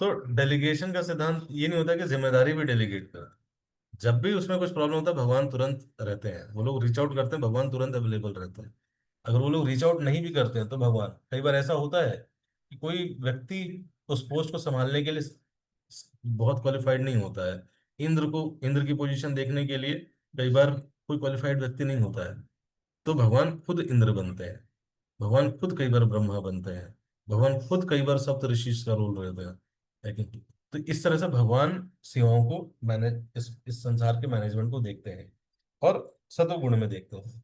तो डेलीगेशन का सिद्धांत ये नहीं होता कि जिम्मेदारी भी डेलीगेट कर। जब भी उसमें कुछ प्रॉब्लम होता है भगवान तुरंत रहते हैं, वो लोग रीच आउट करते हैं, भगवान तुरंत अवेलेबल रहते हैं। अगर वो लोग रीच आउट नहीं भी करते हैं तो भगवान, कई बार ऐसा होता है कि कोई व्यक्ति उस पोस्ट को संभालने के लिए बहुत क्वालिफाइड नहीं होता है। इंद्र की पोजीशन देखने के लिए कई बार कोई क्वालिफाइड व्यक्ति नहीं होता है, तो भगवान खुद इंद्र बनते हैं। भगवान खुद कई बार ब्रह्मा बनते हैं। भगवान खुद कई बार सप्त ऋषि का रोल रहते हैं। लेकिन तो इस तरह से भगवान सेवाओं को मैनेज, इस संसार के मैनेजमेंट को देखते हैं और सतोगुण में देखते हैं।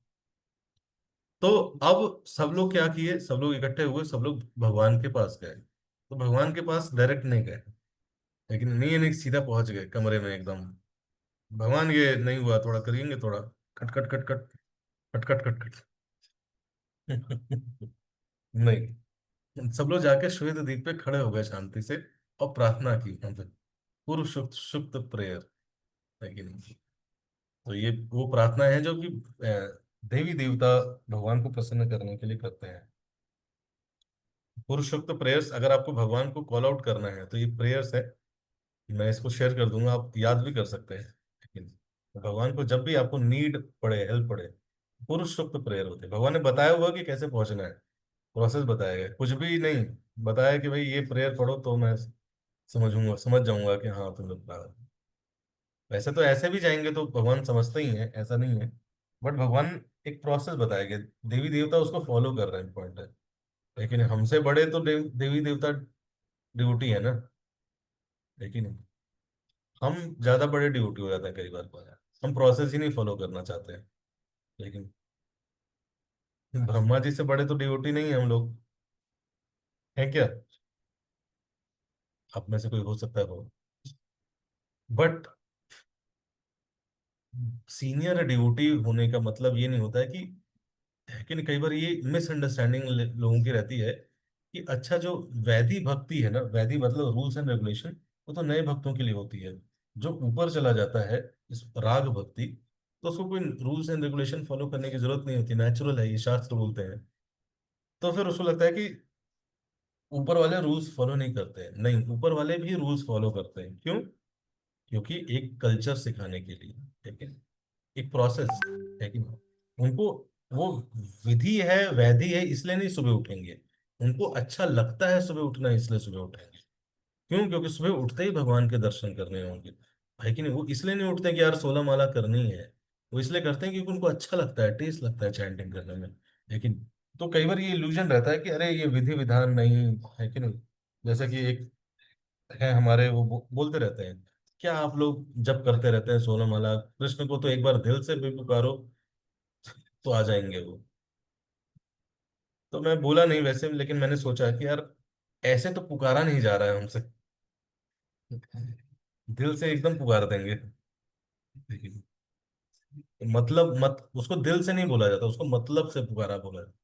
तो अब सब लोग क्या किए, सब लोग इकट्ठे हुए, सब लोग भगवान के पास गए। तो भगवान के पास डायरेक्ट नहीं गए, लेकिन नहीं नहीं सीधा पहुंच गए कमरे में एकदम। भगवान ये नहीं हुआ, थोड़ा करेंगे, थोड़ा खट खट खट खट खट खट खट खट। नहीं, सब लोग जाके श्वेत द्वीप पे खड़े हो गए शांति से और प्रार्थना की वहां पे। पूर्व सुक्त सुक्त प्रेयर है कि नहीं। तो ये वो प्रार्थना है जो कि देवी देवता भगवान को प्रसन्न करने के लिए करते हैं। पुरुषोक्त प्रेयर्स, अगर आपको भगवान को कॉल आउट करना है तो ये प्रेयर्स है। मैं इसको शेयर कर दूंगा, आप याद भी कर सकते हैं। लेकिन भगवान को जब भी आपको नीड पड़े, हेल्प पड़े, पुरुषोक्त प्रेयर होते हैं। भगवान ने बताया हुआ कि कैसे पहुंचना है, प्रोसेस बताया गया, कुछ भी नहीं बताया कि भाई ये प्रेयर पढ़ो तो मैं समझ जाऊंगा कि हाँ तुमने पढ़ा। वैसे तो ऐसे भी जाएंगे तो भगवान समझते ही हैं, ऐसा नहीं है। बट भगवान एक प्रोसेस बताएंगे, देवी देवता उसको फॉलो कर रहे हैं, पॉइंट है। लेकिन हमसे बड़े तो देवी देवता ड्यूटी है ना। लेकिन हम ज्यादा बड़े ड्यूटी हो जाते हैं कई बार, हम प्रोसेस ही नहीं फॉलो करना चाहते हैं। लेकिन ब्रह्मा जी से बड़े तो ड्यूटी नहीं है हम लोग, है क्या? आप में से कोई हो सकता है हो, बट सीनियर ड्यूटी होने का मतलब ये नहीं होता है कि, लेकिन कई बार ये मिसअंडरस्टैंडिंग लोगों की रहती है कि अच्छा जो वैधि भक्ति है ना, वैधि मतलब रूल्स एंड रेगुलेशन, वो तो नए भक्तों के लिए होती है। जो ऊपर चला जाता है इस राग भक्ति, तो उसको कोई रूल्स एंड रेगुलेशन फॉलो करने की जरूरत नहीं होती, नेचुरल है, ये शास्त्र बोलते हैं। तो फिर उसको लगता है कि ऊपर वाले रूल्स फॉलो नहीं करते हैं। नहीं, ऊपर वाले भी रूल्स फॉलो करते हैं। क्यों? क्योंकि एक कल्चर सिखाने के लिए, ठीक है, एक प्रोसेस है कि नहीं। उनको वो विधि है, वैधि है, इसलिए नहीं सुबह उठेंगे। उनको अच्छा लगता है सुबह उठना, इसलिए सुबह उठेंगे। क्यों? क्योंकि सुबह उठते ही भगवान के दर्शन करने होंगे, है कि नहीं। वो इसलिए नहीं उठते कि यार 16 माला करनी है, वो इसलिए करते हैं क्योंकि उनको अच्छा लगता है, टेस्ट लगता है चैंटिंग करने में। लेकिन तो कई बार ये इल्यूजन रहता है कि अरे ये विधि विधान नहीं, है कि नहीं। जैसा कि एक है हमारे, वो बोलते रहते हैं, क्या आप लोग जब करते रहते हैं 16 माला, कृष्ण को तो एक बार दिल से भी पुकारो तो आ जाएंगे वो। तो मैं बोला नहीं वैसे, लेकिन मैंने सोचा कि यार ऐसे तो पुकारा नहीं जा रहा है हमसे, दिल से एकदम पुकार देंगे। लेकिन मतलब मत उसको दिल से नहीं बोला जाता, उसको मतलब से पुकारा बोला जाता।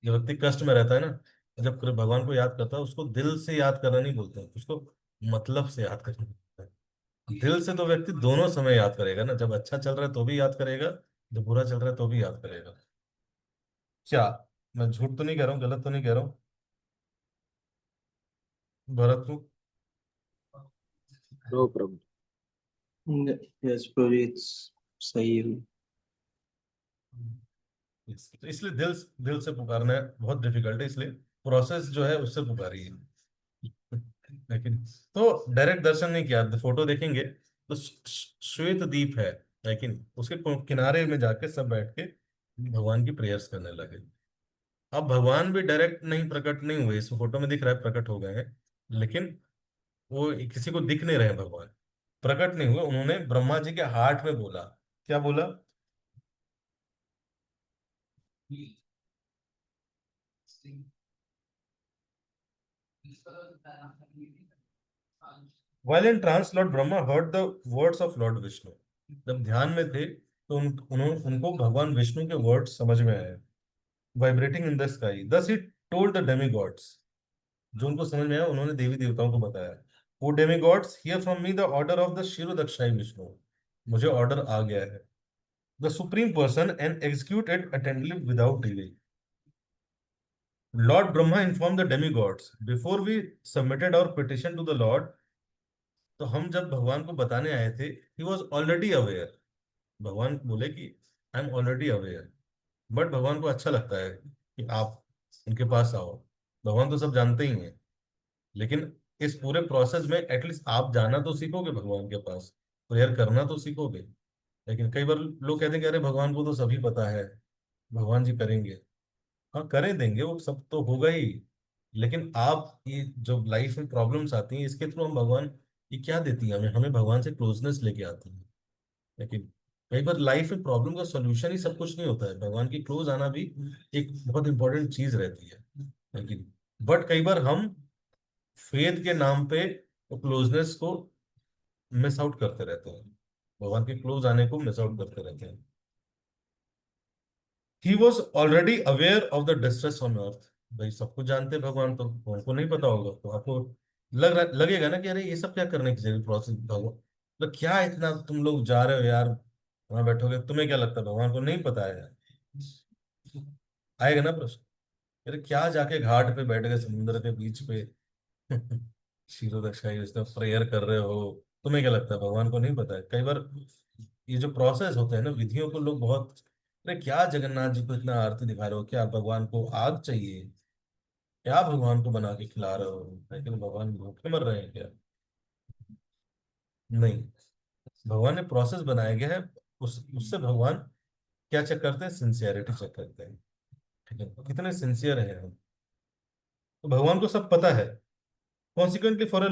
जब व्यक्ति कष्ट में रहता है ना, जब भगवान को याद करता है, उसको दिल से याद करना नहीं बोलते हैं, उसको मतलब से याद करना बोलते हैं। दिल से तो व्यक्ति दोनों समय याद करेगा ना, जब अच्छा चल रहा है तो भी याद करेगा, जब बुरा चल रहा है तो भी याद करेगा। क्या मैं झूठ तो नहीं कह रहा हूँ, गलत तो नहीं कह रहा हूँ भरत को? No problem. यस प्रभु, सही है। तो इसलिए दिल से पुकारना है बहुत डिफिकल्ट है, इसलिए प्रोसेस जो है उससे पुकारिए। लेकिन तो डायरेक्ट दर्शन नहीं किया, फोटो देखेंगे तो श्वेत द्वीप है, लेकिन उसके किनारे में जाके सब बैठ के भगवान की प्रेयर्स करने लगे। अब भगवान भी डायरेक्ट नहीं प्रकट नहीं हुए, इस फोटो में दिख रहा है प्रकट हो गए हैं, लेकिन वो किसी को दिख नहीं रहे भगवान, प्रकट नहीं हुए। उन्होंने ब्रह्मा जी के हार्ट में बोला। क्या बोला? While in trance, Lord Brahma heard the words of Lord Vishnu. जब ध्यान में थे तो उनको भगवान विष्णु के वर्ड्स समझ में आए, vibrating in the sky. Thus he told the demi gods, जो उनको समझ में आया उन्होंने देवी देवताओं को बताया। वो demi gods hear from me the order of the Kshirodakshayi Vishnu, मुझे ऑर्डर आ गया है, the supreme person and execute it attentively without delay. Lord Brahma inform the demi gods before we submitted our petition to the lord. तो हम जब भगवान को बताने आए थे, ही वॉज ऑलरेडी अवेयर। भगवान बोले कि I am already aware. But भगवान को अच्छा लगता है कि आप उनके पास आओ। भगवान तो सब जानते ही हैं, लेकिन इस पूरे प्रोसेस में एटलीस्ट आप जाना तो सीखोगे भगवान के पास, प्रेयर करना तो सीखोगे। लेकिन कई बार लोग कहते हैं कि अरे भगवान को तो सभी पता है, भगवान जी करेंगे। हाँ, करे देंगे, वो सब तो होगा ही। लेकिन आप ये जो लाइफ में प्रॉब्लम्स आती हैं, इसके थ्रू हम भगवान ये क्या देती है हमें, हमें भगवान से क्लोजनेस लेके आती है। लेकिन कई बार लाइफ में प्रॉब्लम का सोल्यूशन ही सब कुछ नहीं होता है, भगवान की क्लोज आना भी एक बहुत इंपॉर्टेंट चीज रहती है। लेकिन बट कई बार हम फेथ के नाम पे क्लोजनेस को मिस आउट करते रहते हैं, भगवान के क्लोज आने को मिस आउट करते रहते हैं। He was already aware of the distress on earth. भाई सब कुछ जानते हैं भगवान, तो उनको नहीं पता होगा तो आपको लगेगा ना कि अरे ये सब क्या करने की जरूरत, प्रोसेस भगवान मतलब क्या इतना तुम लोग जा रहे हो यार, वहां बैठोगे, तुम्हें क्या लगता है भगवान को नहीं पता है? आएगा ना प्रश्न, अरे क्या जाके घाट पे बैठ गए समुद्र के बीच पे शीरो दक्षाई उसमें प्रेयर कर रहे हो, तुम्हें क्या लगता है भगवान को नहीं पता है? कई बार ये जो प्रोसेस होते हैं ना विधियों को लोग बहुत, अरे क्या जगन्नाथ जी को इतना आरती दिखा रहे हो, क्या भगवान को आग चाहिए, क्या भगवान को बना के खिला रहे हो, लेकिन भगवान भूखे मर रहे हैं क्या? नहीं, भगवान ने प्रोसेस बनाया गया है। उससे भगवान क्या चेक करते हैं? सिंसियरिटी चेक करते हैं। ठीक है, कितने सिंसियर है हम। तो भगवान को सब पता है। Consequently, for a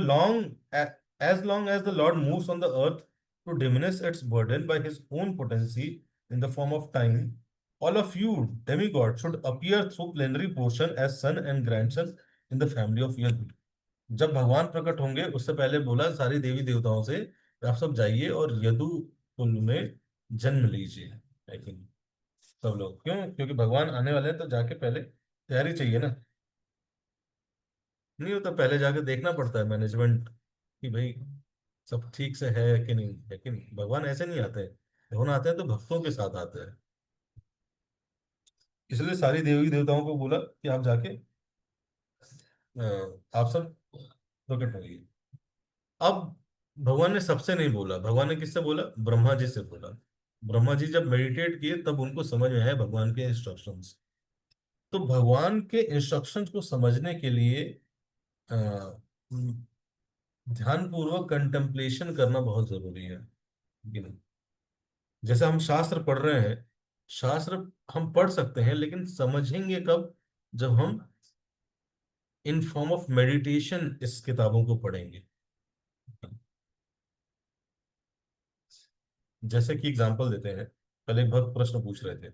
as long as the Lord moves on the earth to diminish its burden by his own potency in the form of time, all of you demigods should appear through plenary portion as son and grandson in the family of Yadu। जब भगवान प्रकट होंगे उससे पहले बोला सारी देवी देवताओं से कि आप सब जाइए और यदु कुल में जन्म लीजिए। लेकिन सब लोग क्यों? क्योंकि भगवान आने वाले हैं, तो जाके पहले तैयारी चाहिए ना। नहीं होता, पहले जाके देखना पड़ता है मैनेजमेंट कि भाई सब ठीक से है कि नहीं है कि नहीं। भगवान ऐसे नहीं आते, भगवान आते हैं तो भक्तों के साथ आते हैं। इसलिए सारी देवी देवताओं को बोला कि आप जाके आप सब प्रकट होइए। अब भगवान ने सबसे नहीं बोला, भगवान ने किससे बोला? ब्रह्मा जी से बोला। ब्रह्मा जी जब मेडिटेट किए तब उनको समझ में आया भगवान के इंस्ट्रक्शंस। तो भगवान के इंस्ट्रक्शंस को समझने के लिए ध्यान पूर्वक कंटेम्पलेशन करना बहुत जरूरी है कि नहीं? जैसे हम शास्त्र पढ़ रहे हैं, शास्त्र हम पढ़ सकते हैं लेकिन समझेंगे कब? जब हम इन फॉर्म ऑफ मेडिटेशन इस किताबों को पढ़ेंगे। जैसे कि एग्जांपल देते हैं, कल एक भक्त प्रश्न पूछ रहे थे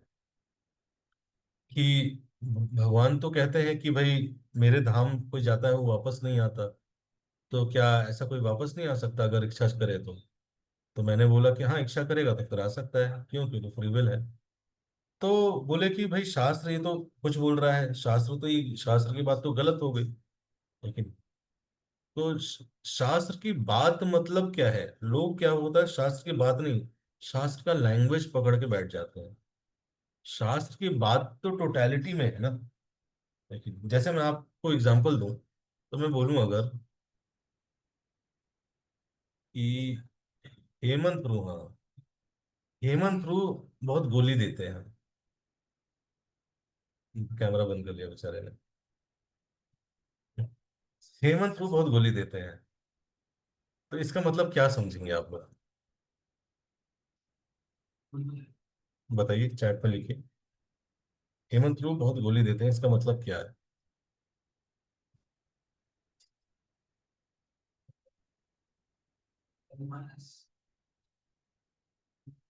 कि भगवान तो कहते हैं कि भाई मेरे धाम कोई जाता है वो वापस नहीं आता, तो क्या ऐसा कोई वापस नहीं आ सकता अगर इच्छा करे तो मैंने बोला कि हाँ, इच्छा करेगा तो फिर आ सकता है, क्यों? क्योंकि फ्री विल है। तो बोले कि भाई शास्त्र ये तो कुछ बोल रहा है, शास्त्र तो ये शास्त्र की बात तो गलत हो गई। लेकिन तो शास्त्र की बात मतलब क्या है? लोग क्या होता है, शास्त्र की बात नहीं, शास्त्र का लैंग्वेज पकड़ के बैठ जाते हैं। शास्त्र की बात तो टोटैलिटी में है ना। लेकिन जैसे मैं आपको एग्जांपल दूं, तो मैं बोलूं अगर कि हेमंत प्रभु, हाँ, हेमंत प्रभु बहुत गोली देते हैं। कैमरा बंद कर लिया बेचारे ने। हेमंत प्रभु बहुत गोली देते हैं, तो इसका मतलब क्या समझेंगे आप लोग? बताइए, चैट पे लिखिए। हेमंत प्रभु बहुत गोली देते हैं, इसका मतलब क्या है?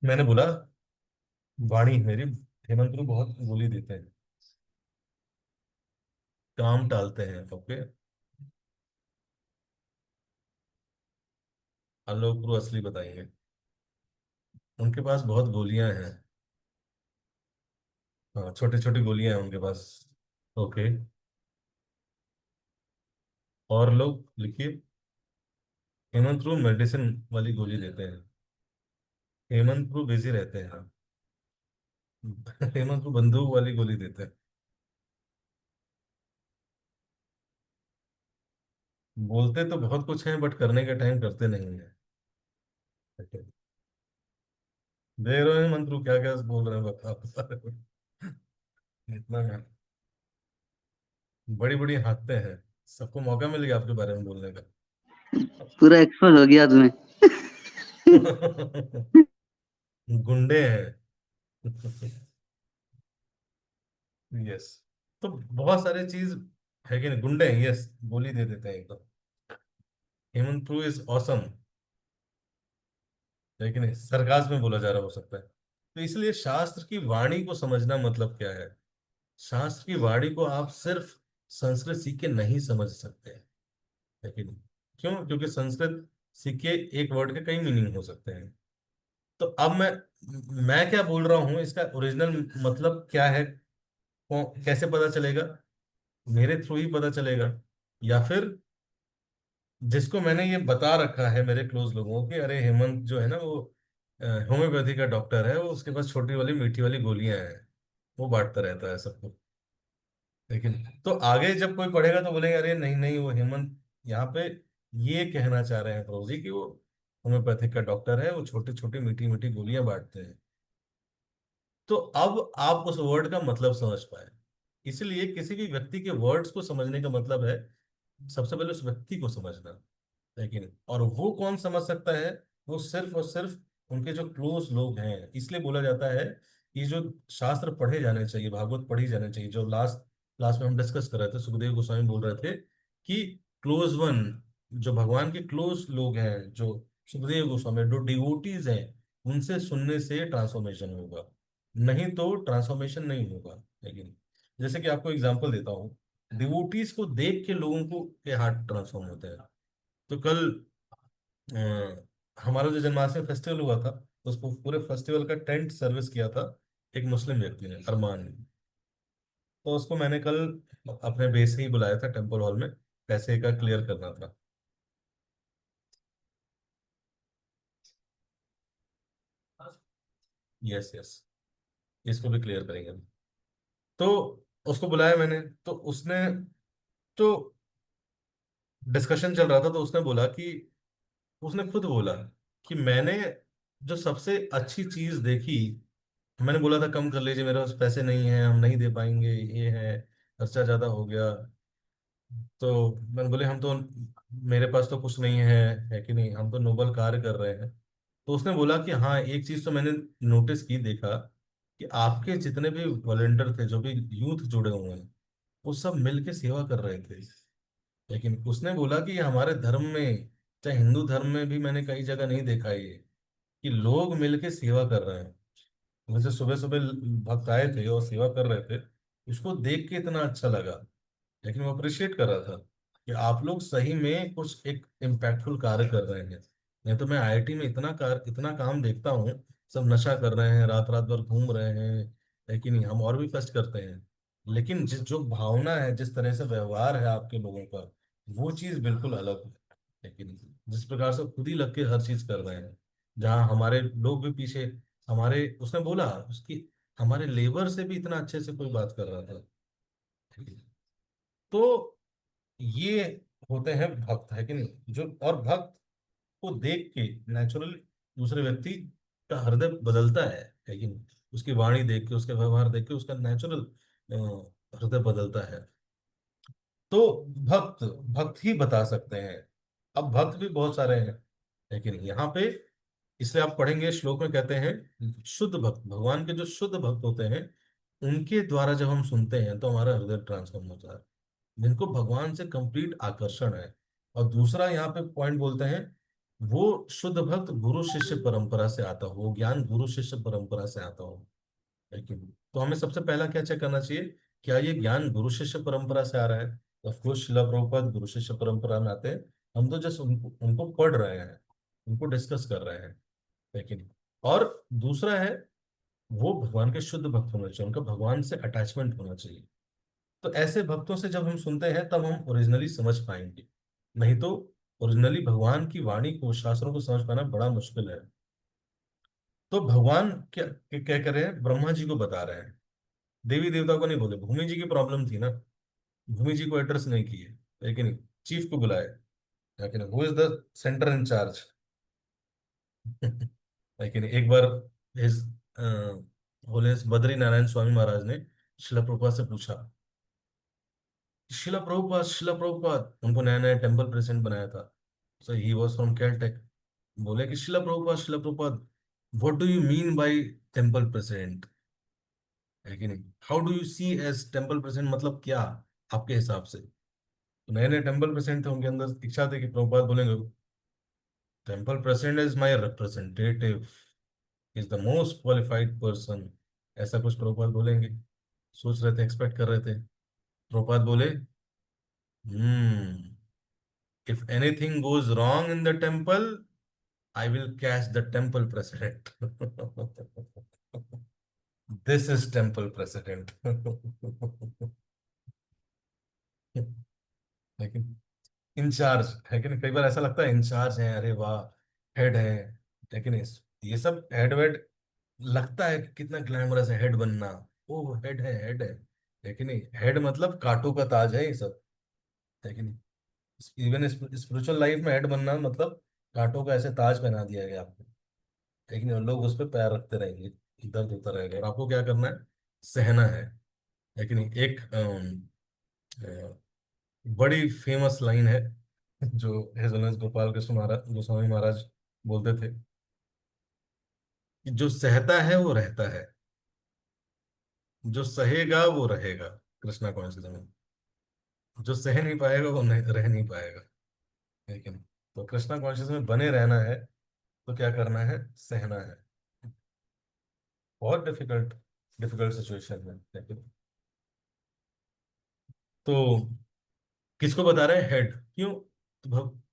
मैंने बोला, वाणी मेरी, हेमंत प्रभु बहुत गोली देते हैं, काम टालते हैं। ओके, आलोक प्रभु असली बताएंगे, उनके पास बहुत गोलियां हैं। हाँ, छोटी छोटी गोलियां हैं उनके पास। ओके, और लोग लिखिए। हेमंत प्रभु मेडिसिन वाली गोली देते हैं, हेमंत प्रभु बिजी रहते हैं। हेमंत प्रभु बंदूक वाली गोली देते हैं। बोलते तो बहुत कुछ है बट करने के टाइम करते नहीं है। देख रहे हो मंत्रू क्या क्या बोल रहे हैं, बता बता रहे हो। इतना बड़ी बड़ी हाकते हैं, सबको मौका मिल गया आपके बारे में बोलने का। पूरा एक्सपोज हो गया तुम्हें। गुंडे हैं। यस। तो बहुत सारे चीज है कि नहीं, गुंडे हैं, यस बोली दे देते हैं एकदम। हेमंत प्रू इज ऑसम, है कि नहीं, सरकाज में बोला जा रहा हो सकता है। तो इसलिए शास्त्र की वाणी को समझना मतलब क्या है। शास्त्र की वाणी को आप सिर्फ संस्कृत सीख के नहीं समझ सकते, है कि नहीं। क्यों? क्योंकि संस्कृत सीख के एक वर्ड के कई मीनिंग हो सकते हैं। तो अब मैं क्या बोल रहा हूँ, इसका ओरिजिनल मतलब क्या है, कैसे पता चलेगा? मेरे थ्रू ही पता चलेगा। या फिर जिसको मैंने ये बता रखा है मेरे क्लोज लोगों को कि अरे हेमंत जो है ना वो होम्योपैथी का डॉक्टर है, वो उसके पास छोटी वाली मीठी वाली गोलियां हैं, वो बांटता रहता है सबको। लेकिन तो आगे जब कोई पढ़ेगा तो बोलेगा अरे नहीं नहीं, वो हेमंत यहाँ पे ये कहना चाह रहे हैं प्रभु जी कि वो होम्योपैथिक का डॉक्टर है, वो छोटी छोटी मीठी मीठी गोलियां बांटते हैं। तो अब आप उस वर्ड का मतलब समझ पाए। इसलिए किसी भी व्यक्ति के वर्ड्स को समझने का मतलब है सबसे पहले उस व्यक्ति को समझना, है कि नहीं। और वो कौन समझ सकता है? वो सिर्फ और सिर्फ उनके जो क्लोज लोग हैं। इसलिए बोला जाता है कि जो शास्त्र पढ़े जाने चाहिए, भागवत पढ़ी जाने चाहिए, जो लास्ट क्लास में हम डिस्कस कर रहे थे, सुखदेव गोस्वामी बोल रहे थे कि क्लोज वन, जो भगवान के क्लोज लोग हैं, जो सुखदेव गोस्वामी जो डिवोटीज हैं, उनसे सुनने से ट्रांसफॉर्मेशन होगा, नहीं तो ट्रांसफॉर्मेशन नहीं होगा, लेकिन जैसे कि आपको एग्जांपल देता हूँ, डिवोटीज को देख के लोगों को के हार्ट ट्रांसफॉर्म होते हैं। तो कल हमारा जो जन्माष्टमी फेस्टिवल हुआ था, उसको पूरे फेस्टिवल का टेंट सर्विस किया था एक मुस्लिम व्यक्ति ने, अरमान ने। तो उसको मैंने कल अपने बेस से ही बुलाया था टेम्पल हॉल में, पैसे का क्लियर करना था। यस यस, इसको भी क्लियर करेंगे हम। तो उसको बुलाया मैंने, तो उसने, तो डिस्कशन चल रहा था, तो उसने बोला कि, उसने खुद बोला कि मैंने जो सबसे अच्छी चीज देखी, मैंने बोला था कम कर लीजिए, मेरे पास पैसे नहीं है, हम नहीं दे पाएंगे, ये है, खर्चा ज्यादा हो गया। तो मैंने बोले हम तो, मेरे पास तो कुछ नहीं है कि नहीं, हम तो नोबल कार्य कर रहे हैं। तो उसने बोला कि हाँ एक चीज तो मैंने नोटिस की, देखा कि आपके जितने भी वॉलेंटियर थे, जो भी यूथ जुड़े हुए हैं, वो सब मिलके सेवा कर रहे थे। लेकिन उसने बोला कि हमारे धर्म में, चाहे हिंदू धर्म में भी मैंने कई जगह नहीं देखा ये, कि लोग मिलके सेवा कर रहे हैं। मुझे सुबह सुबह भक्त आए थे और सेवा कर रहे थे, उसको देख के इतना अच्छा लगा। लेकिन वो अप्रिशिएट कर रहा था कि आप लोग सही में कुछ एक इम्पैक्टफुल कार्य कर रहे हैं। नहीं तो मैं आईआईटी में इतना काम देखता हूँ, सब नशा कर रहे हैं, रात रात भर घूम रहे हैं, लेकिन नहीं, हम और भी फेस्ट करते हैं। लेकिन जिस जो भावना है, जिस तरह से व्यवहार है आपके लोगों का, वो चीज बिल्कुल अलग है। लेकिन जिस प्रकार से खुद ही लग के हर चीज कर रहे हैं, जहाँ हमारे लोग भी पीछे, हमारे, उसने बोला उसकी, हमारे लेबर से भी इतना अच्छे से कोई बात कर रहा था। तो ये होते हैं भक्त, है कि नहीं, जो, और भक्त को देख के नेचुरली दूसरे व्यक्ति का हृदय बदलता है कि नहीं। उसकी वाणी देख के, उसका व्यवहार देख के उसका नेचुरल हृदय बदलता है। तो भक्त, भक्त ही बता सकते हैं। अब भक्त भी बहुत सारे हैं, लेकिन यहाँ पे, इसलिए आप पढ़ेंगे श्लोक में कहते हैं शुद्ध भक्त, भगवान के जो शुद्ध भक्त होते हैं, उनके द्वारा जब हम सुनते हैं तो हमारा हृदय ट्रांसफॉर्म होता है, जिनको भगवान से कंप्लीट आकर्षण है। और दूसरा यहाँ पे पॉइंट बोलते हैं, वो शुद्ध भक्त गुरु शिष्य परंपरा से आता हो, वो ज्ञान गुरु शिष्य परंपरा से आता हो। लेकिन तो हमें सबसे पहला क्या चेक करना चाहिए, क्या ये ज्ञान गुरु शिष्य परंपरा से आ रहा है? ऑफ कोर्स शिला प्रभुपाद गुरु शिष्य परंपरा में आते हैं, हम तो जस्ट उनको उनको पढ़ रहे हैं, उनको डिस्कस कर रहे हैं। लेकिन और दूसरा है, वो भगवान के शुद्ध भक्त होना चाहिए, उनका भगवान से अटैचमेंट होना चाहिए। तो ऐसे भक्तों से जब हम सुनते हैं तब हम ओरिजिनली समझ पाएंगे, नहीं तो ओरिजिनली भगवान की वाणी को, शास्त्रों को समझ पाना बड़ा मुश्किल है। तो भगवान क्या क्या कर रहे हैं, ब्रह्मा जी को बता रहे हैं, देवी देवता को नहीं बोले। भूमि जी की प्रॉब्लम थी ना, भूमि जी को एड्रेस नहीं किए, लेकिन चीफ को बुलाए, लेकिन who is the centre in charge. लेकिन एक बार हिज होलेंस बद्री नारायण स्वामी महाराज ने शिला प्रभुपाद से पूछा, शिला प्रभुपाद, उनको नया नया टेम्पल प्रेसिडेंट बनाया था, so he was from Caltech. बोले कि Srila Prabhupada, what do you mean by temple president, है कि नहीं, how do you see as temple president, मतलब क्या आपके हिसाब से। तो नए नए टेम्पल प्रेसिडेंट थे, उनके अंदर इच्छा थी कि प्रभुपाद बोलेंगे temple president is my representative, is the most qualified person, ऐसा कुछ प्रभुपाद बोलेंगे। सोच रहे थे, एक्सपेक्ट कर रहे थे। प्रभुपाद बोले, if anything goes wrong in the temple, I will catch the temple president. This is temple president. लेकिन इंचार्ज है कि नहीं, कई बार ऐसा लगता है इंचार्ज है, अरे वाह, हेड है, लेकिन ये सब हेड वेड लगता है कि कितना ग्लैमरस है हेड बनना। ओ हेड है, हेड है, लेकिन नहीं, हेड मतलब कांटों का ताज है ये सब, है कि नहीं। इवन स्पिरिचुअल लाइफ में हेड बनना मतलब कांटों का ऐसे ताज पहना दिया गया आपको, लेकिन और लोग उस पर पैर रखते रहेंगे, दर्द होता रहेगा, और आपको क्या करना है, सहना है। लेकिन एक बड़ी फेमस लाइन है जो हिज ऑनर गोपाल कृष्ण महाराज गोस्वामी महाराज बोलते थे, कि जो सहता है वो रहता है, जो सहेगा वो रहेगा। कृष्णा कॉन्शियस में जो सह नहीं पाएगा वो नहीं रह नहीं पाएगा, लेकिन तो कृष्णा कॉन्शियस में बने रहना है, तो क्या करना है, सहना है। बहुत डिफिकल्ट डिफिकल्ट सिचुएशन है, लेकिन तो किसको बता रहे हैं, हेड क्यों, तो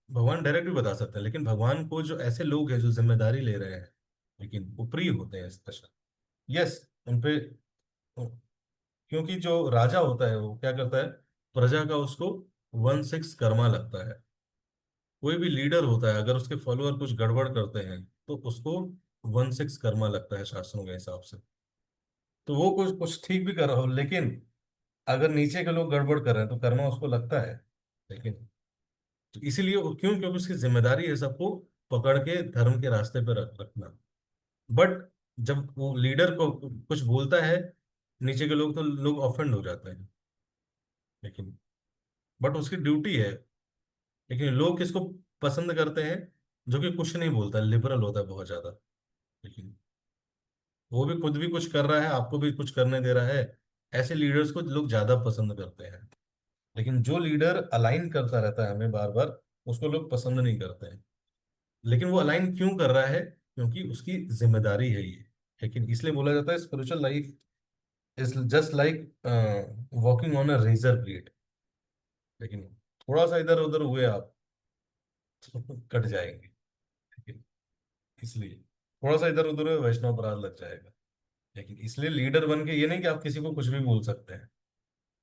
भगवान डायरेक्ट भी बता सकते हैं, लेकिन भगवान को जो ऐसे लोग हैं जो जिम्मेदारी ले रहे हैं, लेकिन ऊपरी होते हैं स्पेशल, यस, उनपे, क्योंकि जो राजा होता है वो क्या करता है, प्रजा का उसको 1/6 कर्मा लगता है। कोई भी लीडर होता है, अगर उसके फॉलोअर कुछ गड़बड़ करते हैं तो उसको 1/6 कर्मा लगता है शास्त्रों के हिसाब से। तो वो कुछ कुछ ठीक भी कर रहा हो, लेकिन अगर नीचे के लोग गड़बड़ कर रहे हैं तो कर्मा उसको लगता है, लेकिन तो इसीलिए क्यों, क्योंकि उसकी जिम्मेदारी है सबको पकड़ के धर्म के रास्ते पर रखना। बट जब वो लीडर को कुछ बोलता है नीचे के लोग, तो लोग ऑफेंड हो जाते हैं, लेकिन बट उसकी ड्यूटी है। लेकिन लोग किसको पसंद करते हैं, जो कि कुछ नहीं बोलता, लिबरल होता है बहुत ज्यादा, लेकिन वो भी खुद भी कुछ कर रहा है, आपको भी कुछ करने दे रहा है, ऐसे लीडर्स को लोग ज्यादा पसंद करते हैं। लेकिन जो लीडर अलाइन करता रहता है हमें बार बार, उसको लोग पसंद नहीं करते हैं। लेकिन वो अलाइन क्यों कर रहा है, क्योंकि उसकी जिम्मेदारी है ये। लेकिन इसलिए बोला जाता है spiritual life is just like walking on a razor blade. लेकिन थोड़ा सा इधर उधर हुए आप तो कट जाएंगे, ठीक है? इसलिए थोड़ा सा इधर उधर हुए वैष्णव अपराध लग जाएगा। लेकिन इसलिए लीडर बन के ये नहीं कि आप किसी को कुछ भी बोल सकते हैं।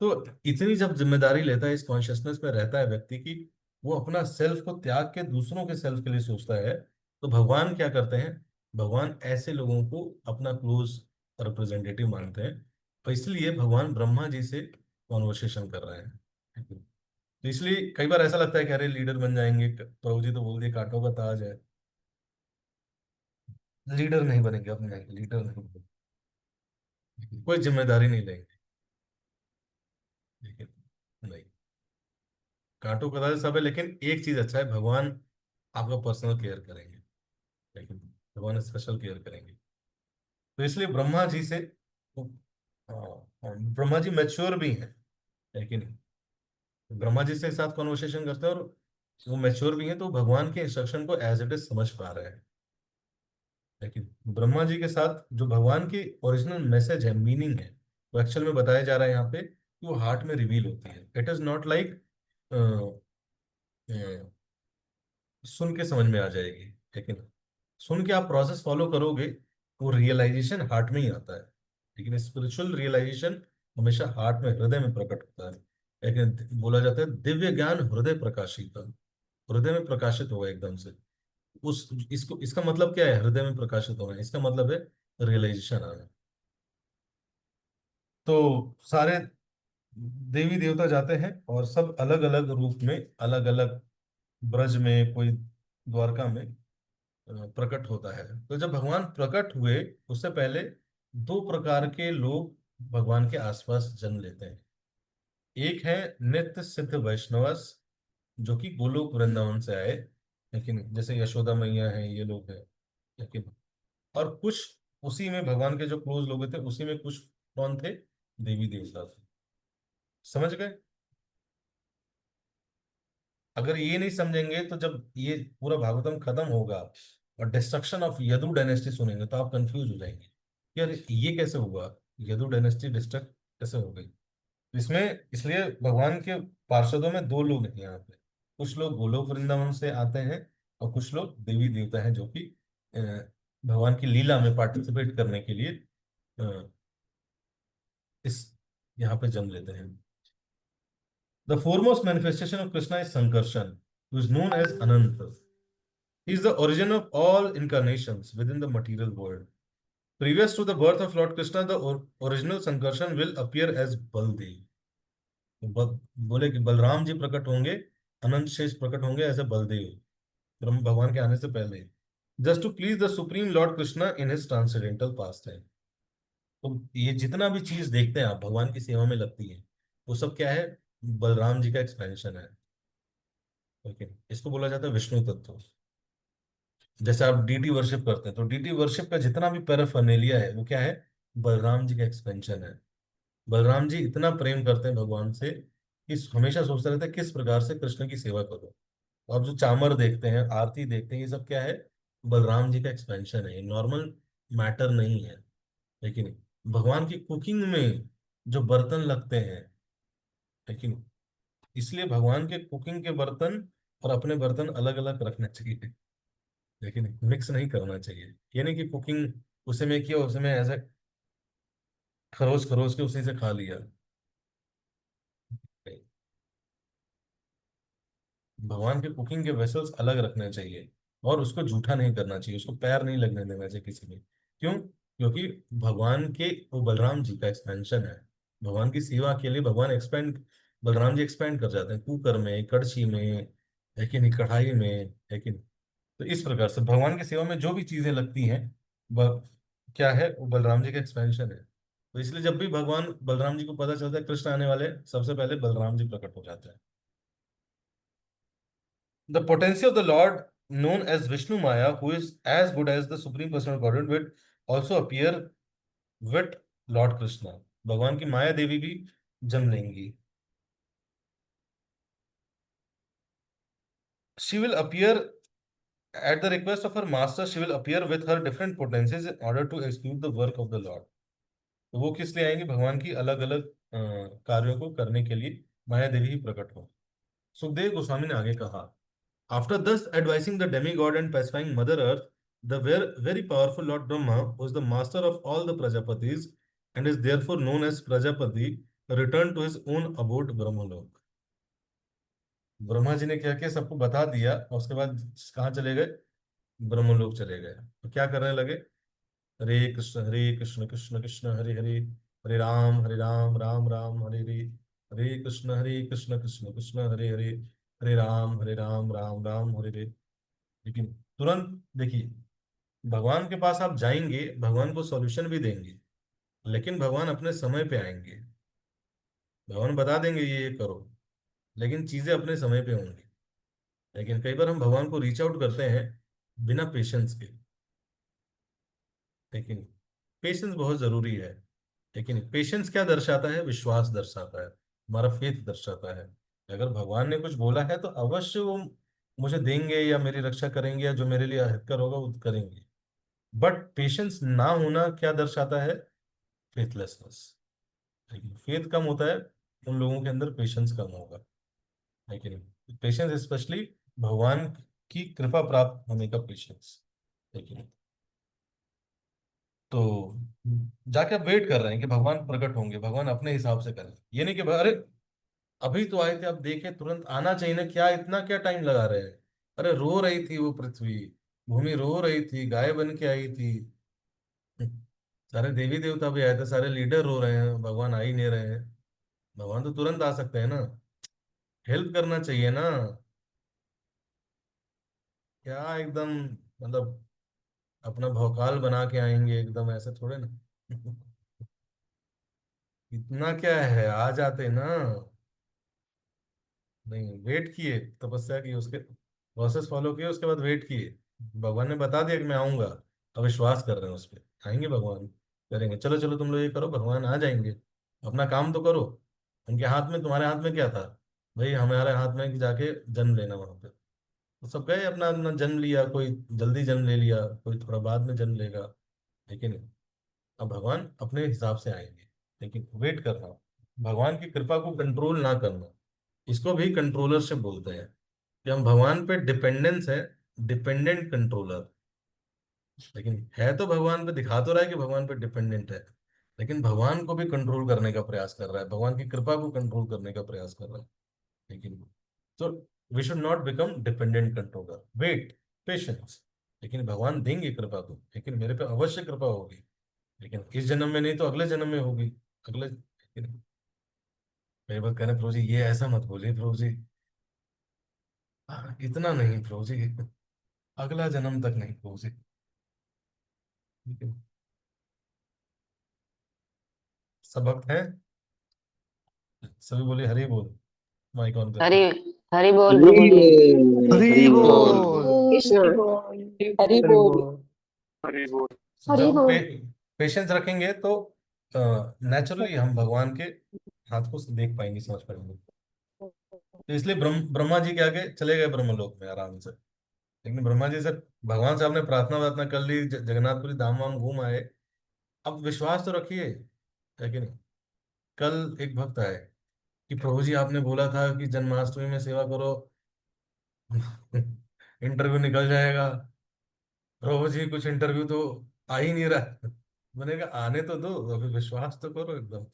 तो इतनी जब जिम्मेदारी लेता है, इस कॉन्शियसनेस में रहता है व्यक्ति की, वो अपना सेल्फ को त्याग के दूसरों के सेल्फ के लिए सोचता है। तो भगवान क्या करते हैं, भगवान ऐसे लोगों को अपना क्लोज रिप्रेजेंटेटिव मानते हैं। तो इसलिए भगवान ब्रह्मा जी से कॉन्वर्सेशन कर रहे हैं। तो इसलिए कई बार ऐसा लगता है कि अरे लीडर बन जाएंगे, प्रभु जी तो बोल दिए कांटों का ताज है, लीडर नहीं बनेंगे, अब नहीं लीडर नहीं बनेंगे, कोई जिम्मेदारी नहीं लेंगे, लेकिन नहीं, कांटों का ताज सब है, लेकिन एक चीज अच्छा है, भगवान आपका पर्सनल केयर करेंगे, लेकिन भगवान स्पेशल केयर करेंगे। तो इसलिए ब्रह्मा जी से, ब्रह्मा जी मैच्योर भी हैं, लेकिन ब्रह्मा जी से साथ कॉन्वर्सेशन करते हैं, और वो मैच्योर भी हैं, तो भगवान के इंस्ट्रक्शन को एज इट इज समझ पा रहे हैं। लेकिन ब्रह्मा जी के साथ जो भगवान की ओरिजिनल मैसेज है, मीनिंग है, वो एक्चुअल में बताया जा रहा है यहाँ पे, कि वो हार्ट में रिवील होती है। इट इज नॉट लाइक सुन के समझ में आ जाएगी, लेकिन सुन के आप प्रोसेस फॉलो करोगे, वो रियलाइजेशन हार्ट में ही आता है। लेकिन स्पिरिचुअल रियलाइजेशन हमेशा हार्ट में, हृदय में प्रकट होता है। लेकिन बोला जाता है दिव्य ज्ञान हृदय प्रकाशित, हृदय में प्रकाशित होगा एकदम से। उस इसको इसका मतलब क्या है, हृदय में प्रकाशित होना, इसका मतलब है रियलाइजेशन आना। तो सारे देवी देवता जाते हैं और सब अलग अलग रूप में, अलग अलग, ब्रज में, कोई द्वारका में प्रकट होता है। तो जब भगवान प्रकट हुए, उससे पहले दो प्रकार के लोग भगवान के आसपास जन्म लेते हैं। एक है नित्य सिद्ध वैष्णवस, जो कि गोलोक वृंदावन से आए, लेकिन जैसे यशोदा मैया है, ये लोग हैं। लेकिन और कुछ उसी में भगवान के जो क्लोज लोग थे, उसी में कुछ कौन थे, देवी देवता थे। समझ गए? अगर ये नहीं समझेंगे तो जब ये पूरा भागवतम खत्म होगा और डिस्ट्रक्शन ऑफ यदु डायनेस्टी सुनेंगे तो आप कंफ्यूज हो जाएंगे, यार ये कैसे हुआ, यदु डायनेस्टी डिस्ट्रक्ट कैसे हो गई। इसमें इसलिए भगवान के पार्षदों में दो लोग हैं यहाँ पे। कुछ लोग गोलोक वृंदावन से आते हैं और कुछ लोग देवी देवता हैं, जो कि अ, भगवान की लीला में पार्टिसिपेट करने के लिए अ, इस यहाँ पे जन्म लेते हैं। The foremost manifestation of Krishna is Sankarshan, who is known as Ananta. He is the origin of all incarnations within the material world. Previous to the birth of Lord Krishna, the original Sankarshan will appear as Baldev. तो बोले कि बलराम जी प्रकट होंगे, अनंत शेष प्रकट होंगे as a Baldev, ब्रह्म भगवान के आने से पहले, just to please the supreme lord Krishna in his transcendental past है। तो ये जितना भी चीज देखते हैं आप भगवान की सेवा में लगती है, वो सब क्या है, बलराम जी का एक्सपेंशन है। ओके, इसको बोला जाता है विष्णु तत्व। जैसे आप डीटी वर्शिप करते हैं, तो डीटी वर्शिप का जितना भी पैराफर्नेलिया है, वो क्या है, बलराम जी का एक्सपेंशन है। बलराम जी इतना प्रेम करते हैं भगवान से कि हमेशा सोचते रहते हैं किस प्रकार से कृष्ण की सेवा करो। तो आप जो चामर देखते हैं, आरती देखते हैं, ये सब क्या है, बलराम जी का एक्सपेंशन है, ये नॉर्मल मैटर नहीं है। लेकिन भगवान की कुकिंग में जो बर्तन लगते हैं, लेकिन इसलिए भगवान के कुकिंग के बर्तन और अपने बर्तन अलग अलग रखने चाहिए, लेकिन मिक्स नहीं करना चाहिए। ये नहीं कि कुकिंग उसी में किया, उसी में ऐसे खरोच खरोच के उसी से खा लिया। भगवान के कुकिंग के वेसल्स अलग रखने चाहिए, और उसको जूठा नहीं करना चाहिए, उसको पैर नहीं लगने देना चाहिए किसी में। क्यों? क्योंकि भगवान के, वो बलराम जी का एक्सपेंशन है। भगवान की सेवा के लिए भगवान एक्सपेंड, बलराम जी एक्सपेंड कर जाते हैं कुकर में, कड़छी में, है कि नहीं, कढ़ाई में, है कि नहीं। तो इस प्रकार से भगवान की सेवा में जो भी चीजें लगती हैं, वह क्या है, वो बलराम जी का एक्सपेंशन है। तो इसलिए जब भी भगवान बलराम जी को पता चलता है कृष्ण आने वाले हैं, सबसे पहले बलराम जी प्रकट हो जाते हैं। The potency of the Lord, known as Vishnu Maya, who is as good as the Supreme Personal Godhead, will also appear with Lord Krishna. भगवान की माया देवी भी जन्म लेंगी। She will appear at the request of her master. She will appear with her different potencies in order to execute the work of the Lord. तो वो किस लिए आएंगी, भगवान की अलग अलग कार्यों को करने के लिए माया देवी ही प्रकट हो। सुखदेव गोस्वामी ने आगे कहा, after thus advising the demigod and pacifying Mother Earth, the very powerful Lord Brahma, who is the master of all the Prajapatis and is therefore known as Prajapati, returned to his own abode Brahmalok. Brahma ji ने क्या किया, सबको बता दिया, और उसके बाद कहाँ चले गए, ब्रह्मलोक चले गए। तो क्या करने लगे, हरे कृष्ण कृष्ण कृष्ण हरे हरे, हरे राम राम राम हरे हरे, हरे कृष्ण कृष्ण कृष्ण हरे हरे, हरे राम राम राम हरे हरे। लेकिन तुरंत देखिए, भगवान के पास आप जाएंगे, भगवान को सॉल्यूशन भी देंगे, लेकिन भगवान अपने समय पे आएंगे। भगवान बता देंगे ये करो, लेकिन चीजें अपने समय पे होंगी। लेकिन कई बार हम भगवान को रीच आउट करते हैं बिना पेशेंस के। लेकिन पेशेंस बहुत जरूरी है। लेकिन पेशेंस क्या दर्शाता है, विश्वास दर्शाता है, हमारा फेथ दर्शाता है। अगर भगवान ने कुछ बोला है तो अवश्य वो मुझे देंगे, या मेरी रक्षा करेंगे, या जो मेरे लिए हितकर होगा वो करेंगे। बट पेशेंस ना होना क्या दर्शाता है, फेथलेसनेस। लेकिन फेथ कम होता है उन लोगों के अंदर पेशेंस कम होगा। लेकिन पेशेंस स्पेशली भगवान की कृपा प्राप्त होने का पेशेंस। लेकिन तो जाके आप वेट कर रहे हैं कि भगवान प्रकट होंगे, भगवान अपने हिसाब से करें। ये नहीं कि अरे अभी तो आए थे, आप देखे, तुरंत आना चाहिए ना, क्या इतना क्या टाइम लगा रहे हैं। अरे रो रही थी वो पृथ्वी, भूमि रो रही थी, गाय बन के आई थी, सारे देवी देवता भी आए थे, सारे लीडर रो रहे हैं, भगवान आ ही नहीं रहे हैं। भगवान तो तुरंत आ सकते हैं ना, हेल्प करना चाहिए ना। क्या एकदम, मतलब अपना भौकाल बना के आएंगे एकदम, ऐसे थोड़े ना। इतना क्या है, आ जाते ना। नहीं, वेट किए, तपस्या की, उसके प्रोसेस फॉलो किए, उसके बाद वेट किए। भगवान ने बता दिया कि मैं आऊंगा, अब विश्वास कर रहे हैं उस पर, आएंगे भगवान, करेंगे। चलो चलो तुम लोग ये करो, भगवान आ जाएंगे, अपना काम तो करो। उनके हाथ में, तुम्हारे हाथ में क्या था? भाई हमारे हाथ में कि जाके जन्म लेना वहां पे। तो सब गए, अपना अपना जन्म लिया, कोई जल्दी जन्म ले लिया, कोई थोड़ा बाद में जन्म लेगा, लेकिन अब भगवान अपने हिसाब से आएंगे। लेकिन वेट करना, भगवान की कृपा को कंट्रोल ना करना, इसको भी कंट्रोलरशिप बोलते हैं। कि हम भगवान पे डिपेंडेंस है, डिपेंडेंट कंट्रोलर। लेकिन है तो भगवान पे, दिखा तो रहा है कि भगवान पे डिपेंडेंट है, लेकिन भगवान को भी कंट्रोल करने का प्रयास कर रहा है, भगवान की कृपा को कंट्रोल करने का प्रयास कर रहा है। लेकिन तो we should not become dependent controller, wait, patience. लेकिन भगवान देंगे कृपा को, लेकिन मेरे पे अवश्य कृपा होगी, लेकिन इस जन्म में नहीं तो अगले जन्म में होगी। अगले, लेकिन मेरे बात कहना, प्रभु जी ये ऐसा मत बोलिए प्रभु जी। इतना नहीं प्रभु जी, अगला जन्म तक नहीं प्रभु जी। लेकिन सब भक्त हैं, सभी बोले हरि बोल, माइक ऑन हरि करके। हरि बोल हरि प्रभु जी। बोल, हरि हरि बोल। बोल। कृष्ण। हरि हरि बोल। बोल। हरि बोल। हरि जब हम बोल। पेशेंस रखेंगे तो नेचुरली हम भगवान के हाथ को देख पाएंगे, समझ पाएंगे। तो इसलिए ब्रह्मा जी के आगे चले गए ब्रह्मलोक में आराम से। लेकिन ब्रह्मा जी से, भगवान से आपने प्रार्थना वार्थना कर ली, जगन्नाथपुरी धाम वाम घूम आए, अब विश्वास तो रखिए, है कि नहीं? कल एक भक्त आए कि प्रभु जी आपने बोला था कि जन्माष्टमी में सेवा करो, इंटरव्यू निकल जाएगा। प्रभु जी कुछ इंटरव्यू तो आ ही नहीं रहा। मैंने कहा आने तो दो, अभी विश्वास तो करो एकदम।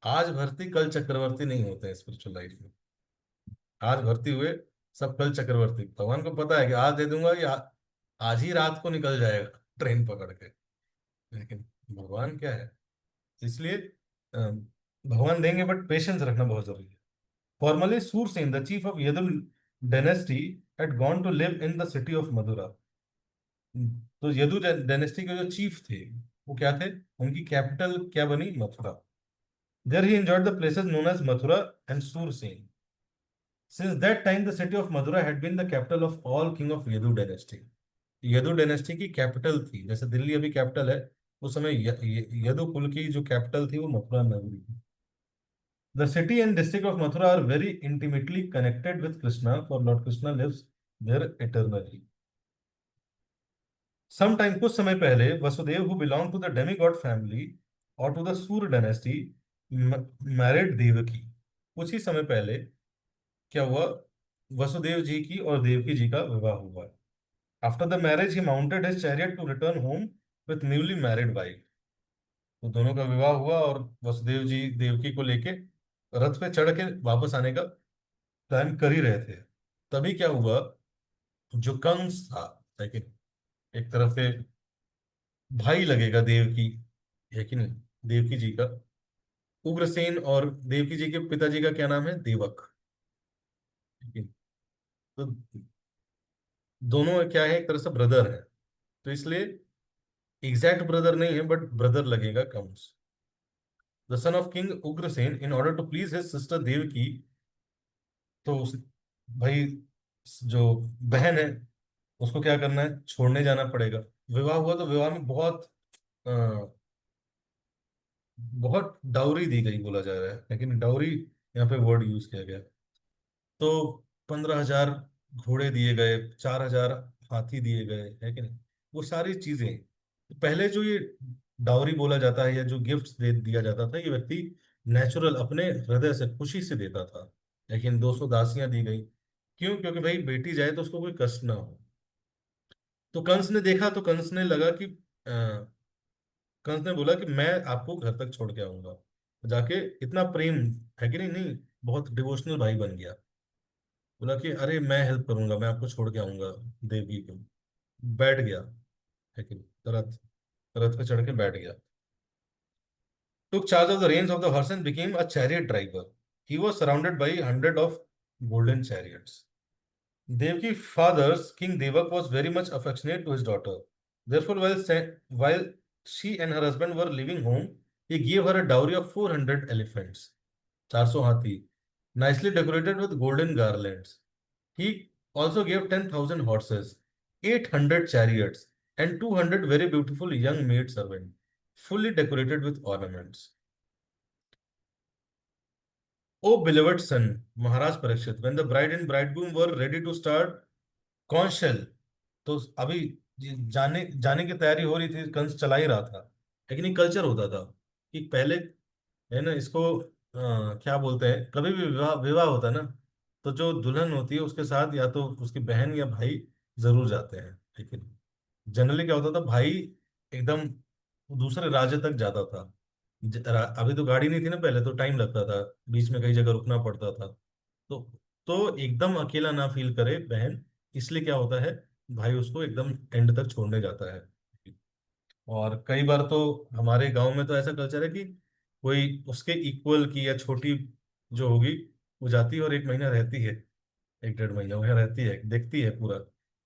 आज भर्ती कल चक्रवर्ती नहीं होते हैं स्पिरिचुअल लाइफ में। आज भर्ती हुए, सब कल चक्रवर्ती। भगवान को पता है कि आज दे दूंगा कि आज ही रात को निकल जाएगा ट्रेन पकड़ के। लेकिन भगवान क्या है, इसलिए भगवान देंगे, बट पेशेंस रखना बहुत जरूरी है। Formerly Surasena the chief of Yadu dynasty had gone to live in the city of Mathura. तो यदु डायनेस्टी के जो चीफ थे, वो क्या थे, उनकी कैपिटल क्या बनी, Mathura. There he enjoyed the places known as Mathura and Surasena. Since that time, the city of Mathura had been the capital of all king of Yadu dynasty। Yadu dynasty की कैपिटल थी, जैसे दिल्ली अभी कैपिटल है, उस समय यदु कुल की जो कैपिटल थी वो मथुरा नगरी थी। The city and district of Mathura are very intimately connected with Krishna, for Lord Krishna lives there eternally। Sometime, कुछ समय पहले, Vasudev who belonged to the demigod family or to the Sur dynasty married Devaki. कुछ ही समय पहले क्या हुआ, वसुदेव जी की और देवकी जी का विवाह हुआ। After the marriage he mounted his chariot to return home with newly married wife. तो दोनों का विवाह हुआ और वसुदेव जी देवकी को लेके रथ पे चढ़ के वापस आने का प्लान कर ही रहे थे। तभी क्या हुआ, जो कंस था, लेकिन एक तरफ से भाई लगेगा देवकी, है कि नहीं, देवकी जी का, उग्रसेन, और देवकी जी के पिताजी का क्या नाम है, देवक। ठीक है? तो दोनों क्या है, एक तरह से ब्रदर है, तो इसलिए एग्जैक्ट ब्रदर नहीं है, बट ब्रदर लगेगा Kansa. The son of king Ugrasena in order to please his sister Devaki. तो भाई, जो बहन है, उसको क्या करना है, छोड़ने जाना पड़ेगा। विवाह हुआ तो विवाह में बहुत अ, बहुत डाउरी दी गई बोला जा रहा है, लेकिन डाउरी यहाँ पे वर्ड यूज किया गया। तो 15,000 घोड़े दिए गए, 4,000 हाथी दिए गए, है कि नहीं, वो सारी चीजें। पहले जो ये डाउरी बोला जाता है या जो गिफ्ट्स दे दिया जाता था, ये व्यक्ति नेचुरल अपने हृदय से खुशी से देता था। लेकिन 200 दासियां दी गई, क्यों? क्योंकि भाई बेटी जाए तो उसको कोई कष्ट ना हो। तो कंस ने देखा, तो कंस ने लगा कि कंस ने बोला कि मैं आपको घर तक छोड़ के आऊंगा। जाके इतना प्रेम, है कि नहीं, नहीं, बहुत डिवोशनल भाई बन गया। बोला कि अरे मैं हेल्प करूंगा, मैं आपको छोड़ के आऊंगा देवी को। बैठ गया, है कि नहीं, रथ, रथ पे चढ़ के बैठ गया। took charge of the reins of the horse and became a chariot driver. He was surrounded by hundred of golden chariots. Devki's father, King Devak, was very much affectionate to his daughter. Therefore, while she and her husband were leaving home, he gave her a dowry of 400 elephants, 400 hathi, nicely decorated with golden garlands. He also gave 10,000 horses, 800 chariots, and 200 very beautiful young maid servants, fully decorated with ornaments. O beloved son, Maharaj Parikshit, when the bride and bridegroom were ready to start कौशल, तो अभी जाने जाने की तैयारी हो रही थी, कंस चला ही रहा था। लेकिन एक कल्चर होता था कि पहले, है ना, इसको क्या बोलते हैं, कभी भी विवाह विवाह होता है ना, तो जो दुल्हन होती है उसके साथ या तो उसकी बहन या भाई जरूर जाते हैं। लेकिन जनरली क्या होता था, भाई एकदम दूसरे राज्य तक जाता था। अभी तो गाड़ी नहीं थी ना, पहले तो टाइम लगता था, बीच में कई जगह रुकना पड़ता था। तो एकदम अकेला ना फील करे बहन, इसलिए क्या होता है, भाई उसको एकदम एंड तक छोड़ने जाता है। और कई बार तो हमारे गांव में तो ऐसा कल्चर है कि कोई उसके इक्वल की या छोटी जो होगी, वो जाती है और एक महीना रहती है, एक डेढ़ महीना वहाँ रहती है, देखती है पूरा।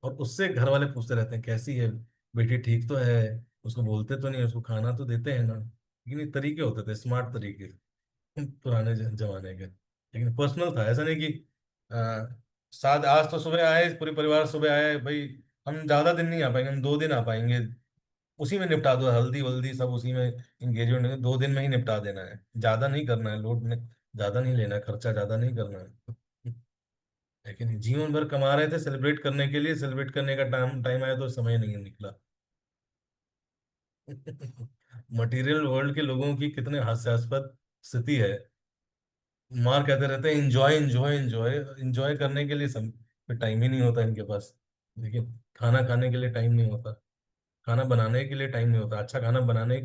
और उससे घर वाले पूछते रहते हैं कैसी है बेटी, ठीक तो है, उसको बोलते तो नहीं है, उसको खाना तो देते हैं ना। लेकिन ये तरीके होते थे, स्मार्ट तरीके, पुराने जमाने के। लेकिन पर्सनल था, ऐसा नहीं कि आ, साथ आज तो सुबह आए, पूरे परिवार सुबह आए भाई, हम ज्यादा दिन नहीं आ पाएंगे, हम 2 दिन आ पाएंगे, उसी में निपटा दो, हल्दी वल्दी सब उसी में, एंगेजमेंट 2 दिन में ही निपटा देना है, ज्यादा नहीं करना है, लोड में ज्यादा नहीं लेना है, खर्चा ज्यादा नहीं करना है। लेकिन जीवन भर कमा रहे थे सेलिब्रेट करने के लिए, सेलिब्रेट करने का टाइम टाइम आया तो समय नहीं निकला। मटेरियल वर्ल्ड के लोगों की कितने हास्यास्पद स्थिति है। मार कहते रहते हैं इंजॉय इंजॉय इंजॉय इंजॉय करने के लिए टाइम ही नहीं होता इनके पास। लेकिन खाना खाने के लिए टाइम नहीं होता, खाना बनाने के लिए टाइम नहीं होता, अच्छा खाना बनाने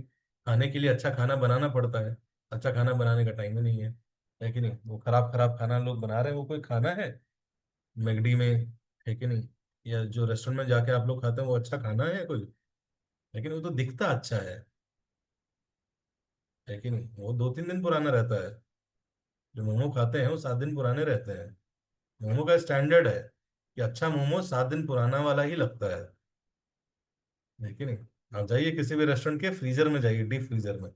खाने के लिए अच्छा खाना बनाना पड़ता है, अच्छा खाना बनाने का टाइम ही नहीं है कि नहीं। वो खराब खराब खाना लोग बना रहे हैं, वो कोई खाना है मैगडी में, है कि नहीं, या जो रेस्टोरेंट में जाके आप लोग खाते हैं वो अच्छा खाना है कोई? लेकिन वो तो दिखता अच्छा है कि नहीं, वो 2-3 दिन पुराना रहता है। जो मोमो खाते हैं वो 7 दिन पुराने रहते हैं। मोमो का स्टैंडर्ड है कि अच्छा मोमो 7 दिन पुराना वाला ही लगता है कि नहीं। आप जाइए किसी भी रेस्टोरेंट के फ्रीजर में जाइए, डीप फ्रीजर में।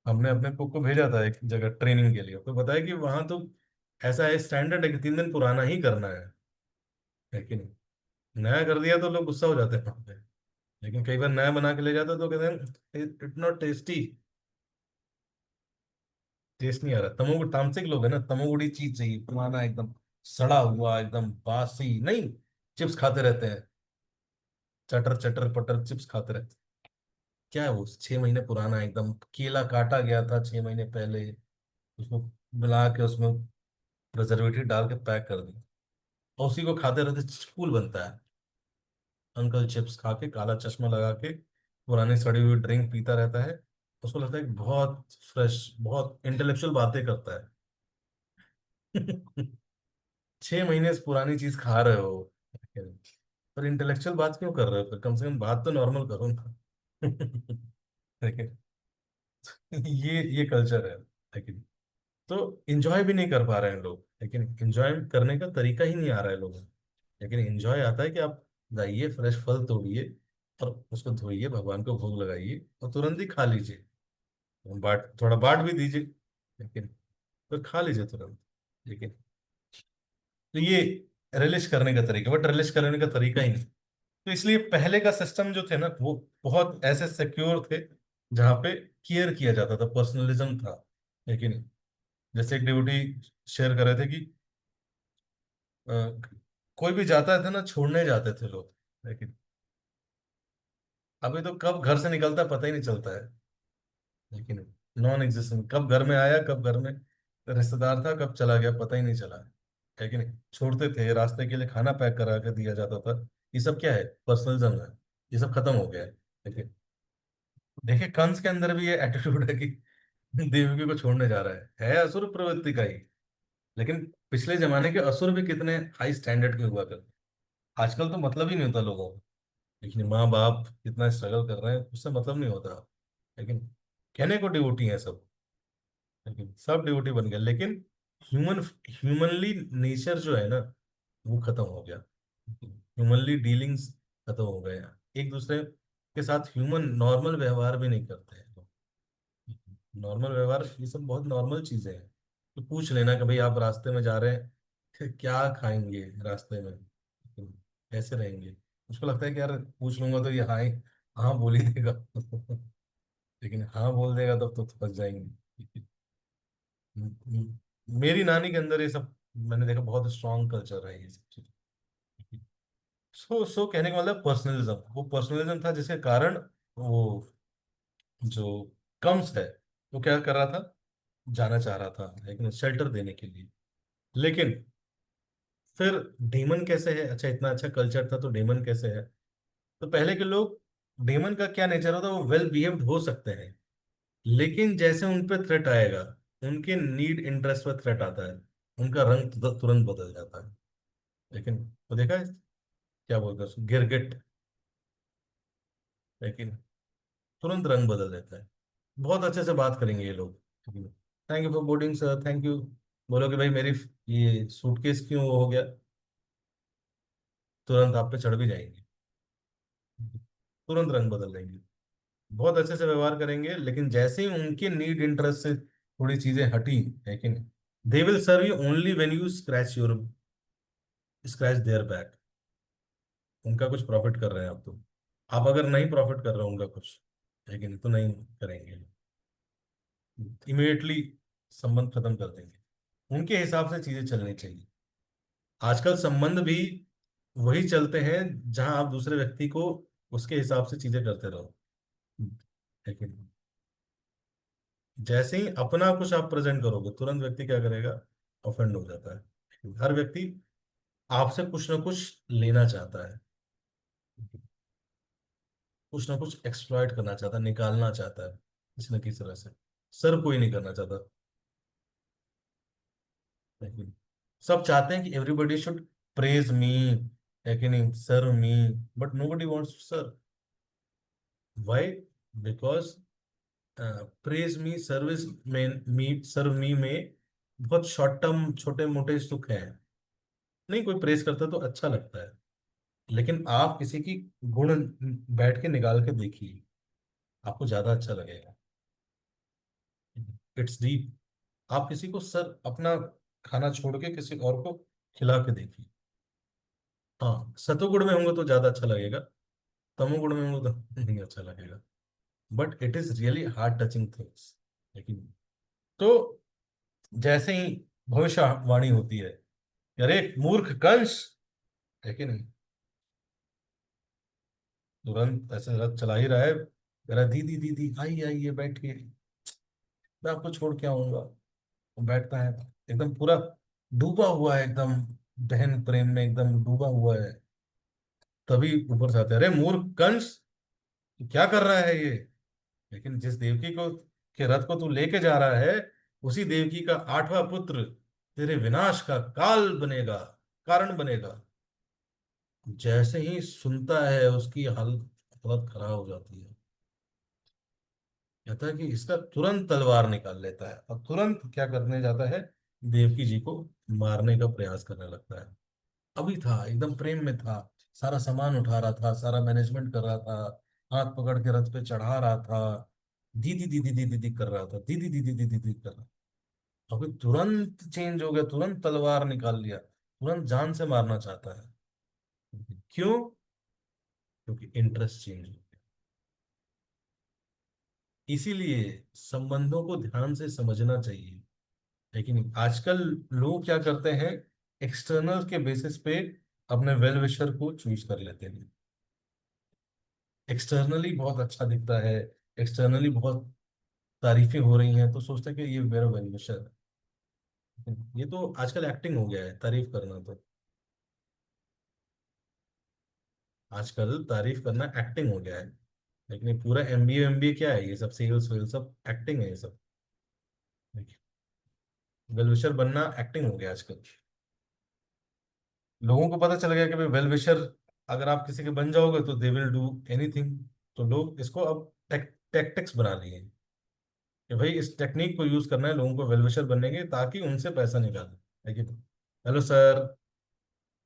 हमने अपने कुक को भेजा था एक जगह ट्रेनिंग के लिए, तो बताया कि वहां तो ऐसा है, स्टैंडर्ड है कि 3 दिन पुराना ही करना है कि नहीं। नया कर दिया तो लोग गुस्सा हो जाते हैं वहां पे। लेकिन कई बार नया बना के ले जाते तो कहते हैं इट नॉट टेस्टी, टेस्ट नहीं आ रहा। तमोगुण तामसिक लोग है ना, तमोगुड़ी चीज चाहिए, पुराना एकदम सड़ा हुआ, एकदम बासी नहीं। चिप्स खाते रहते हैं, चटर चटर पटर चिप्स खाते रहते हैं। क्या है वो, 6 महीने पुराना एकदम, केला काटा गया था 6 महीने पहले, उसको मिला के उसमें प्रिजर्वेटिव डाल के पैक कर दिया, और उसी को खाते रहते, स्कूल बनता है। अंकल चिप्स खा के काला चश्मा लगा के पुरानी सड़ी हुई ड्रिंक पीता रहता है, उसको लगता है कि बहुत फ्रेश, बहुत इंटेलेक्चुअल बातें करता है। 6 महीने से पुरानी चीज खा रहे हो, पर इंटेलेक्चुअल बात क्यों कर रहे हो, फिर कम से कम बात तो नॉर्मल करो ना। लेकिन ये कल्चर है, लेकिन तो इंजॉय भी नहीं कर पा रहे हैं लोग, लेकिन इंजॉय करने का तरीका ही नहीं आ रहा है लोगों को। लेकिन इंजॉय आता है कि आप जाइए, फ्रेश फल तोड़िए और उसको धोइए, भगवान को भोग लगाइए और तुरंत ही खा लीजिए। बाट थोड़ा बाट भी दीजिए, लेकिन फिर खा लीजिए तुरंत। लेकिन तो ये रिलिश करने का तरीका, बट रिलिश करने का तरीका ही नहीं। तो इसलिए पहले का सिस्टम जो थे ना, वो बहुत ऐसे सिक्योर थे, जहाँ पे केयर किया जाता था, पर्सनलिज्म था, लेकिन जैसे एक डिवोटी शेयर कर रहे थे कि अ, कोई भी जाता था ना, छोड़ने जाते थे लोग, लेकिन अभी तो कब घर से निकलता पता ही नहीं चलता है। लेकिन नॉन एग्जिस्टेंट, कब घर में आया, कब घर में रिश्तेदार था, कब चला गया पता ही नहीं चला है कि नहीं। छोड़ते थे, रास्ते के लिए खाना पैक करा के दिया जाता था। ये सब क्या है, पर्सनलिज्म है, ये सब खत्म हो गया है। देखिए, देखिए कंस के अंदर भी ये एटीट्यूड है कि देवकी को छोड़ने जा रहा है असुर प्रवृत्ति का ही। लेकिन पिछले जमाने के असुर भी कितने हाई स्टैंडर्ड के हुआ करते, आजकल तो मतलब ही नहीं होता लोगों को। लेकिन माँ बाप कितना स्ट्रगल कर रहे हैं उससे मतलब नहीं होता, लेकिन कहने को डिवोटी हैं सब, लेकिन सब डिवोटी बन गए, लेकिन ह्यूमन ह्यूमनली नेचर जो है ना, वो खत्म हो गया। ह्यूमनली डीलिंग्स खत्म हो गए। एक दूसरे के साथ ह्यूमन नॉर्मल व्यवहार भी नहीं करते हैं। नॉर्मल व्यवहार ये सब बहुत नॉर्मल चीजें हैं। तो पूछ लेना कि भाई आप रास्ते में जा रहे हैं, क्या खाएंगे रास्ते में, कैसे रहेंगे। उसको लगता है कि यार पूछ लूंगा तो ये हाँ हाँ बोल ही देगा। लेकिन हाँ बोल देगा तब तो फंस जाएंगे। मेरी नानी के अंदर ये सब मैंने देखा, बहुत स्ट्रांग कल्चर है ये सब चीज। सो कहने का मतलब पर्सनलिज्म, वो पर्सनलिज्म था जिसके कारण वो जो कम्स है, वो क्या कर रहा था, जाना चाह रहा था लेकिन शेल्टर देने के लिए। लेकिन फिर डेमन कैसे है, अच्छा इतना अच्छा कल्चर था तो डेमन कैसे है। तो पहले के लोग, डेमन का क्या नेचर होता है, वो वेल बिहेव्ड हो सकते हैं, लेकिन जैसे उन पे थ्रेट आएगा, उनके नीड इंटरेस्ट पर थ्रेट आता है, उनका रंग तुरंत बदल जाता है। लेकिन वो देखा है, क्या बोलते हैं उसको, गिरगिट, लेकिन तुरंत रंग बदल देता है। बहुत अच्छे से बात करेंगे ये लोग। Thank you for boarding sir, thank you. बोलो कि भाई मेरी ये सूटकेस क्यों वो हो गया, तुरंत आप पे चढ़ भी जाएंगे, तुरंत रंग बदल देंगे। बहुत अच्छे से व्यवहार करेंगे, लेकिन जैसे ही उनके नीड इंटरेस्ट से थोड़ी चीजें हटी, है कि नहीं, they will serve you only when you scratch their back. उनका कुछ प्रॉफिट कर रहे हैं आप तो, आप अगर नहीं प्रॉफिट कर रहे हो उनका कुछ, है कि नहीं, तो नहीं करेंगे, इमीडिएटली संबंध खत्म कर देंगे। उनके हिसाब से चीजें चलनी चाहिए। आजकल संबंध भी वही चलते हैं जहां आप दूसरे व्यक्ति को उसके हिसाब से चीजें करते रहो, है कि नहीं। जैसे ही अपना कुछ आप प्रेजेंट करोगे, तुरंत व्यक्ति क्या करेगा, ऑफेंड हो जाता है। हर व्यक्ति आपसे कुछ ना कुछ लेना चाहता है, कुछ ना कुछ एक्सप्लॉइट करना चाहता है, निकालना चाहता है किसी न किसी तरह से। सर्व कोई नहीं करना चाहता, है कि नहीं? सब चाहते हैं कि एवरीबॉडी शुड प्रेज मी, है कि नहीं, serve me, but nobody wants to serve. Why? Because praise me, service में, मी सर्व मी में बहुत शॉर्ट टर्म छोटे मोटे सुख हैं। नहीं, कोई प्रेज करता है तो अच्छा लगता है, लेकिन आप किसी की गुण बैठ के निकाल के देखिए, आपको ज्यादा अच्छा लगेगा। It's deep. आप किसी को सर अपना खाना छोड़ के किसी और को खिला के देखिए। हाँ, सतोगुण में होंगे तो ज्यादा अच्छा लगेगा, तमोगुण में होंगे तो नहीं अच्छा लगेगा। But it is really heart touching things. लेकिन तो जैसे ही भविष्यवाणी होती है, अरे मूर्ख कंस, है कि नहीं, तुरंत ऐसे रथ चला ही रहा है, कह रहा दीदी दीदी आइए आइए बैठिए, मैं आपको छोड़ के आऊंगा। वो बैठता है, एकदम पूरा डूबा हुआ है, एकदम बहन प्रेम में एकदम डूबा हुआ है। तभी ऊपर से आते हैं, अरे मूर्ख कंस, क्या कर रहा है ये। लेकिन जिस देवकी को के रथ को तू लेके जा रहा है, उसी देवकी का आठवां पुत्र तेरे विनाश का काल बनेगा, कारण बनेगा। जैसे ही सुनता है उसकी हालत हालत खराब हो जाती है। कहता है कि इसका तुरंत तलवार निकाल लेता है और तुरंत क्या करने जाता है, देवकी जी को मारने का प्रयास करने लगता है। अभी था एकदम प्रेम में था, सारा सामान उठा रहा था, सारा मैनेजमेंट कर रहा था, हाथ पकड़ के रथ पे चढ़ा रहा था, दीदी दीदी दीदी दीदी कर रहा था, दीदी दीदी दीदी दीदी कर रहा था। अभी तुरंत चेंज हो गया, तुरंत तलवार निकाल लिया, तुरंत जान से मारना चाहता है। क्यों? क्योंकि इंटरेस्ट चेंज हो गया। इसीलिए संबंधों को ध्यान से समझना चाहिए। लेकिन आजकल लोग क्या करते हैं, एक्सटर्नल के बेसिस पे अपने वेल विशर को चूज कर लेते हैं। एक्सटर्नली बहुत अच्छा दिखता है, एक्सटर्नली बहुत तारीफें हो रही हैं, तो सोचते हैं कि ये मेरा वेल विशर है। ये तो आजकल एक्टिंग हो गया है, तारीफ करना तो आजकल तारीफ करना एक्टिंग हो गया है। लेकिन ये पूरा एमबीए क्या है, ये सब सेल्स वेल सब एक्टिंग है ये सब। वेल विशर बनना एक्टिंग हो गया आजकल। लोगों को पता चल गया कि भाई वेल विशर अगर आप किसी के बन जाओगे तो दे विल डू एनीथिंग। तो लोग इसको अब टैक्टिक्स बना लिए हैं। कि भाई इस टेक्निक को यूज करना है लोगों को वेलविशर बनने के, ताकि उनसे पैसा निकाले, है कि नहीं? Hello sir,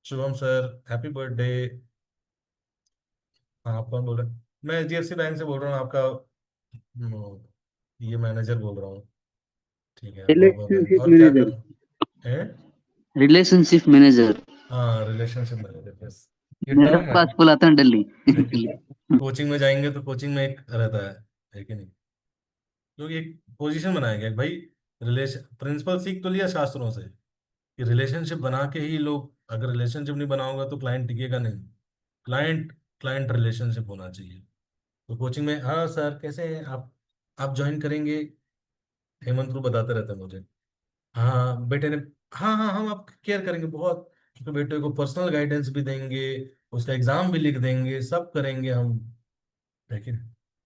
Shubham sir, happy birthday. हाँ, आप कौन बोल रहे हैं? मैं एचडीएफसी बैंक से बोल रहा हूँ, आपका ये मैनेजर बोल रहा हूँ। ठीक है, बहुत बहुत धन्यवाद। रिलेशनशिप और क्या कर मैनेजर। हैं? Relationship manager. हाँ, रिलेशनशिप मैनेजर, यस। ये मेरे टर्म है, पास फुल आता है दिल्ली। लेकिन कोचिंग में जाएंगे तो कोचिंग में एक रहता है कि नहीं? क्योंकि एक पोजीशन बनाया गया है भाई। रिलेशन प्रिंसिपल सीख तो लिया शास्त्रों से कि रिलेशनशिप बना के ही लोग, अगर रिलेशनशिप नहीं बनाओगे तो क्लाइंट टिकेगा नहीं। क्लाइंट क्लाइंट रिलेशनशिप होना चाहिए। तो कोचिंग में, हाँ सर कैसे हैं आप ज्वाइन करेंगे? हेमंत रू बताते रहते हैं मुझे। हाँ बेटे ने, हाँ हाँ हम आपकी केयर करेंगे बहुत, तो बेटे को पर्सनल गाइडेंस भी देंगे, उसका एग्जाम भी लिख देंगे, सब करेंगे हम। लेकिन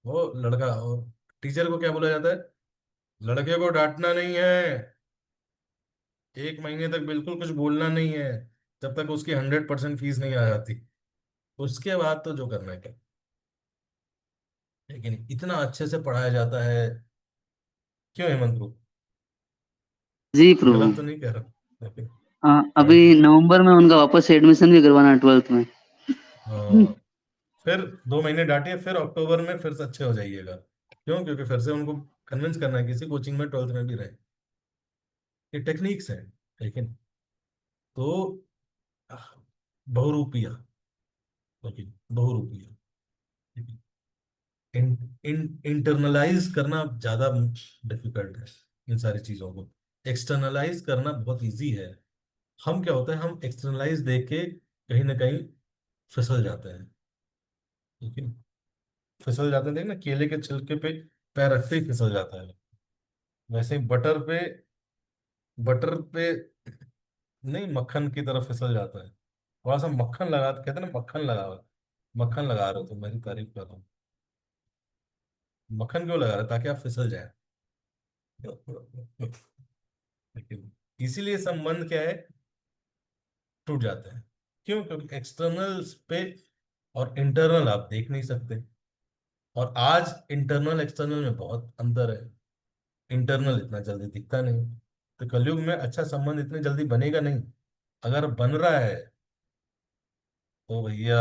वो लड़का, और टीचर को क्या बोला जाता है? लड़के को डांटना नहीं है, 1 महीने तक बिल्कुल कुछ बोलना नहीं है, जब तक उसकी 100% फीस नहीं आ जाती। उसके बाद तो जो करना है क्या। लेकिन इतना अच्छे से पढ़ाया जाता है। क्यों हेमंत ग्रुप? जी प्रभु। गलत तो नहीं कह रहा, लेकिन अभी पढ़ाई। नवंबर में उनका वापस से एडमिशन भी करवाना है 12th में। हाँ, फिर 2 महीने डांटिए, फिर अक्टूबर में फिर से अच्छे हो जाइएगा। क्यों? क्योंकि फिर से उनको कन्विंस करना है किसी कोचिंग में 12th में भी रहे। ये टेक्निक्स है। लेकिन तो आह, बहुरूपिया, लेकिन बहुरूपिया, इंटरनलाइज करना ज्यादा डिफिकल्ट है। इन सारी चीजों को एक्सटर्नलाइज करना बहुत इजी है। हम क्या होता है, हम एक्सटर्नलाइज देख के कहीं ना कहीं फिसल जाते हैं। लेकिन फिसल जाते हैं, देख ना, केले के छिलके पे पैर रखते ही फिसल जाता है। वैसे ही बटर पे नहीं, मक्खन की तरफ फिसल जाता है। थोड़ा सा मक्खन लगा, कहते हैं ना, मक्खन लगा रहे हो तो मेरी तारीफ कर रहा हूँ। मक्खन क्यों लगा रहे हो? ताकि आप फिसल जाए। लेकिन इसीलिए संबंध क्या है, टूट जाते हैं। क्यों? क्योंकि एक्सटर्नल पे और इंटरनल आप देख नहीं सकते। और आज इंटरनल एक्सटर्नल में बहुत अंतर है। इंटरनल इतना जल्दी दिखता नहीं। तो कलयुग में अच्छा संबंध इतनी जल्दी बनेगा नहीं। अगर बन रहा है तो भैया,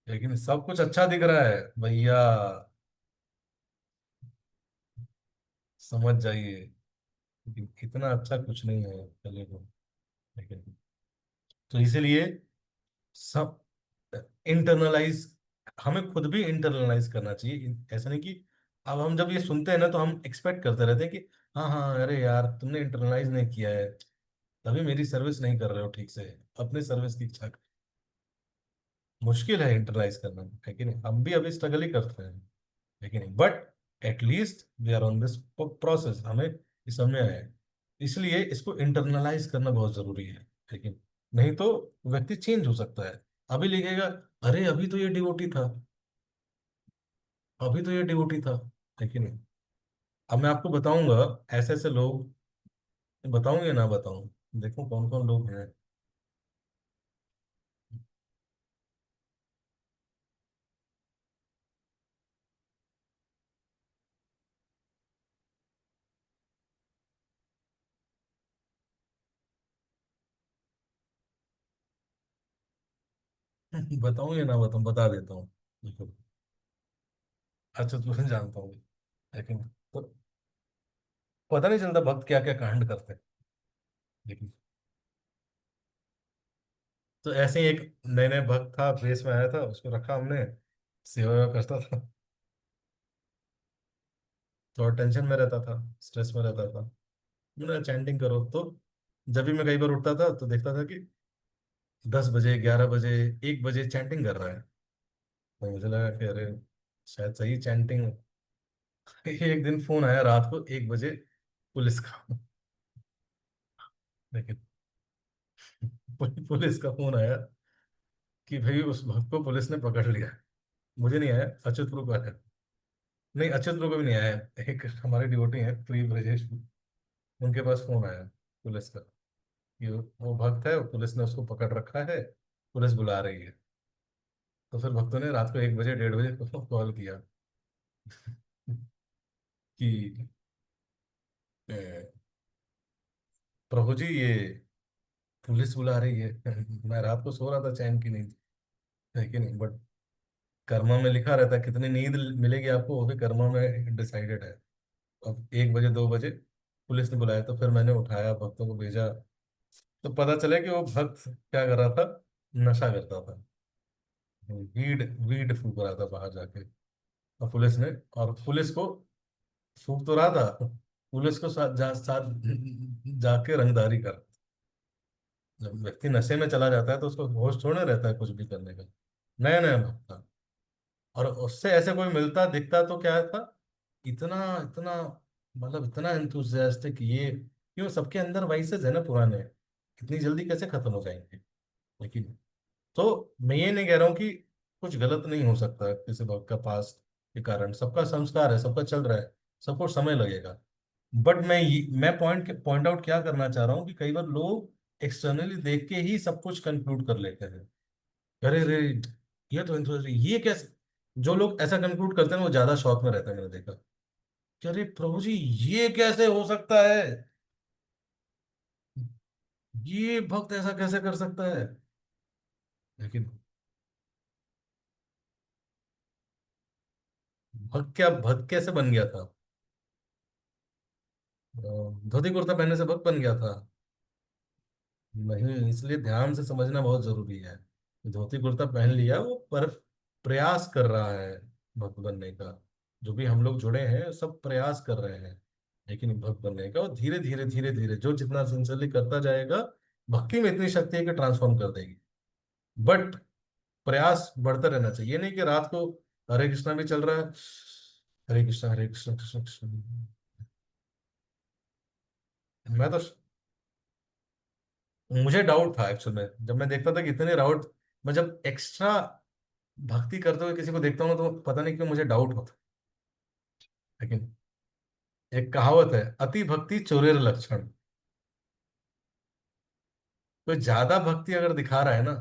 लेकिन सब कुछ अच्छा दिख रहा है भैया, समझ जाइए। लेकिन इतना अच्छा कुछ नहीं है कलयुग में। लेकिन तो इसीलिए सब इंटरनलाइज, हमें खुद भी इंटरनलाइज करना चाहिए। ऐसा नहीं कि अब हम जब ये सुनते हैं ना तो हम एक्सपेक्ट करते रहते हैं कि हाँ हाँ, अरे यार तुमने इंटरनलाइज नहीं किया है, तभी मेरी सर्विस नहीं कर रहे हो ठीक से। अपनी सर्विस की इच्छा, मुश्किल है इंटरनलाइज करना, है कि नहीं? हम भी अभी स्ट्रगल ही करते हैं, लेकिन but at least we are on this process, हमें ये समझ में आया है। इसलिए इसको इंटरनलाइज करना बहुत जरूरी है। लेकिन नहीं तो व्यक्ति चेंज हो सकता है। अभी लिखेगा, अरे अभी तो ये डिवोटी था, अभी तो ये डिवोटी था, लेकिन अब मैं आपको बताऊंगा ऐसे ऐसे लोग, बताऊं या ना बताऊं, देखो कौन कौन लोग हैं। बताऊं या ना बताऊं, बता देता हूँ। देखो, अच्छा तुझे जानता हूँ, लेकिन तो पता नहीं चलता भक्त क्या क्या कांड करते हैं। लेकिन तो ऐसे ही एक नए नए भक्त था, प्रेस में आया था, उसको रखा हमने, सेवा वेवा करता था, थोड़ा टेंशन में रहता था, स्ट्रेस में रहता था। मैंने चैंटिंग करो तो, जब भी मैं कई बार उठता था तो देखता था कि 10 बजे, 11 बजे, 1 बजे चैंटिंग कर रहा है। तो मुझे लगा कि अरे शायद सही चैंटिंग। एक दिन फोन आया रात को 1 बजे, पुलिस का। लेकिन पुलिस का फोन आया कि भाई उस भक्त को पुलिस ने पकड़ लिया। मुझे नहीं आया, अच्युत प्रो को आया। नहीं, अच्युत प्रो को भी नहीं आया। एक हमारे डिवोटी हैं प्रिय ब्रजेश, उनके पास फोन आया पुलिस का कि वो भक्त है, पुलिस ने उसको पकड़ रखा है, पुलिस बुला रही है। तो फिर भक्तों ने रात को 1 बजे, 1:30 बजे कॉल किया कि अ, प्रभु जी ये पुलिस बुला रही है। मैं रात को सो रहा था चैन की नींद, है कि नहीं? बट कर्मा में लिखा रहता है कितनी नींद मिलेगी आपको, वो भी कर्मा में डिसाइडेड है। अब 1 बजे 2 बजे पुलिस ने बुलाया, तो फिर मैंने उठाया, भक्तों को भेजा, तो पता चला कि वो भक्त क्या कर रहा था, नशा करता था, वीड वीड फूक रहा था बाहर जाके। और पुलिस ने, और पुलिस को फूक तो रहा था, पुलिस को साथ जाके रंगदारी कर। जब व्यक्ति नशे में चला जाता है तो उसको होश थोड़ा रहता है कुछ भी करने का। नया नया भक्त था, और उससे ऐसे कोई मिलता दिखता तो क्या था, इतना इतना, मतलब इतना एंथुजियास्टिक, ये क्यों, सबके अंदर वाइसेस है ना पुराने, इतनी जल्दी कैसे खत्म हो जाएंगे? लेकिन तो मैं ये नहीं कह रहा हूँ कि कुछ गलत नहीं हो सकता किसी भक्त का पास्ट के कारण, सबका संस्कार है, सबका चल रहा है, सबको समय लगेगा। बट मैं पॉइंट आउट क्या करना चाह रहा हूँ कि कई बार लोग एक्सटर्नली देख के ही सब कुछ कंक्लूड कर लेते हैं। अरे रे, ये तो ये कैसे, जो लोग ऐसा कंक्लूड करते हैं वो ज्यादा शौक में रहते हैं, मैंने देखा कि अरे प्रभु जी ये कैसे हो सकता है, ये भक्त ऐसा कैसे कर सकता है? लेकिन भक्त कैसे बन गया था? धोती कुर्ता पहनने से भक्त बन गया था? नहीं, इसलिए ध्यान से समझना बहुत जरूरी है। धोती कुर्ता पहन लिया, वो पर प्रयास कर रहा है भक्त बनने का। जो भी हम लोग जुड़े हैं सब प्रयास कर रहे हैं, लेकिन भक्त बनने का, और धीरे धीरे धीरे धीरे जो जितना सिंसियरली करता जाएगा, भक्ति में इतनी शक्ति है कि ट्रांसफॉर्म कर देगी। बट प्रयास बढ़ता रहना चाहिए, ये नहीं कि रात को हरे कृष्णा भी चल रहा है, हरे कृष्णा कृष्ण कृष्ण। मैं तो, मुझे डाउट था एक्चुअल में जब मैं देखता था कि इतने डाउट, मैं जब एक्स्ट्रा भक्ति करते हुए किसी को देखता हूँ तो पता नहीं क्यों मुझे डाउट होता। लेकिन एक कहावत है, अति भक्ति चोरेर लक्षण। कोई ज्यादा भक्ति अगर दिखा रहा है ना,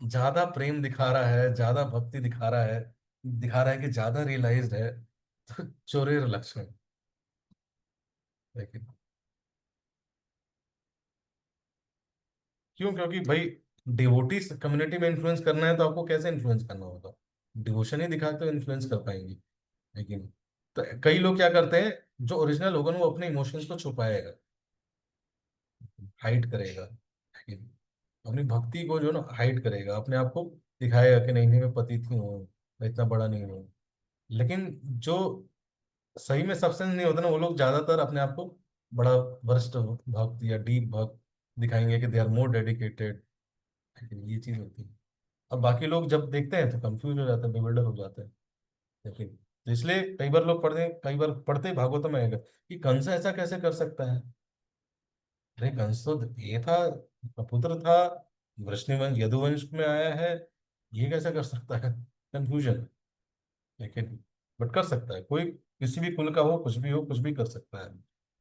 ज्यादा प्रेम दिखा रहा है, ज्यादा भक्ति दिखा रहा है कि ज्यादा रियलाइज्ड है, तो चोरेर लक्षण। लेकिन क्यों? क्योंकि भाई डिवोटी कम्युनिटी में इन्फ्लुएंस करना है तो आपको कैसे इन्फ्लुएंस करना होगा? डिवोशन ही दिखा के इन्फ्लुएंस कर पाएंगे। लेकिन तो कई लोग क्या करते हैं, जो ओरिजिनल होगा ना वो अपने इमोशंस को छुपाएगा, हाइड करेगा, लेकिन अपनी भक्ति को जो ना हाइड करेगा, अपने आप को दिखाएगा कि नहीं नहीं मैं पतित ही हूँ, मैं इतना बड़ा नहीं हूँ। लेकिन जो सही में सब्सटेंस नहीं होता ना, वो लोग ज्यादातर अपने आप को बड़ा वरिष्ठ भक्त या डीप भक्त दिखाएंगे कि दे आर मोर डेडिकेटेड। लेकिन ये चीज होती है, अब बाकी लोग जब देखते हैं तो कंफ्यूज हो जाते हैं, बेविल्डर हो जाते हैं। लेकिन तो इसलिए कई बार लोग पढ़ते, कई बार पढ़ते ही भागवतम में आएगा कि कंस ऐसा कैसे कर सकता है। अरे कंस तो ये था, पुत्र था, वृष्णिवंश यदुवंश में आया है, ये कैसे कर सकता है? कंफ्यूजन। लेकिन बट कर सकता है कोई, किसी भी कुल का हो, कुछ भी कर सकता है।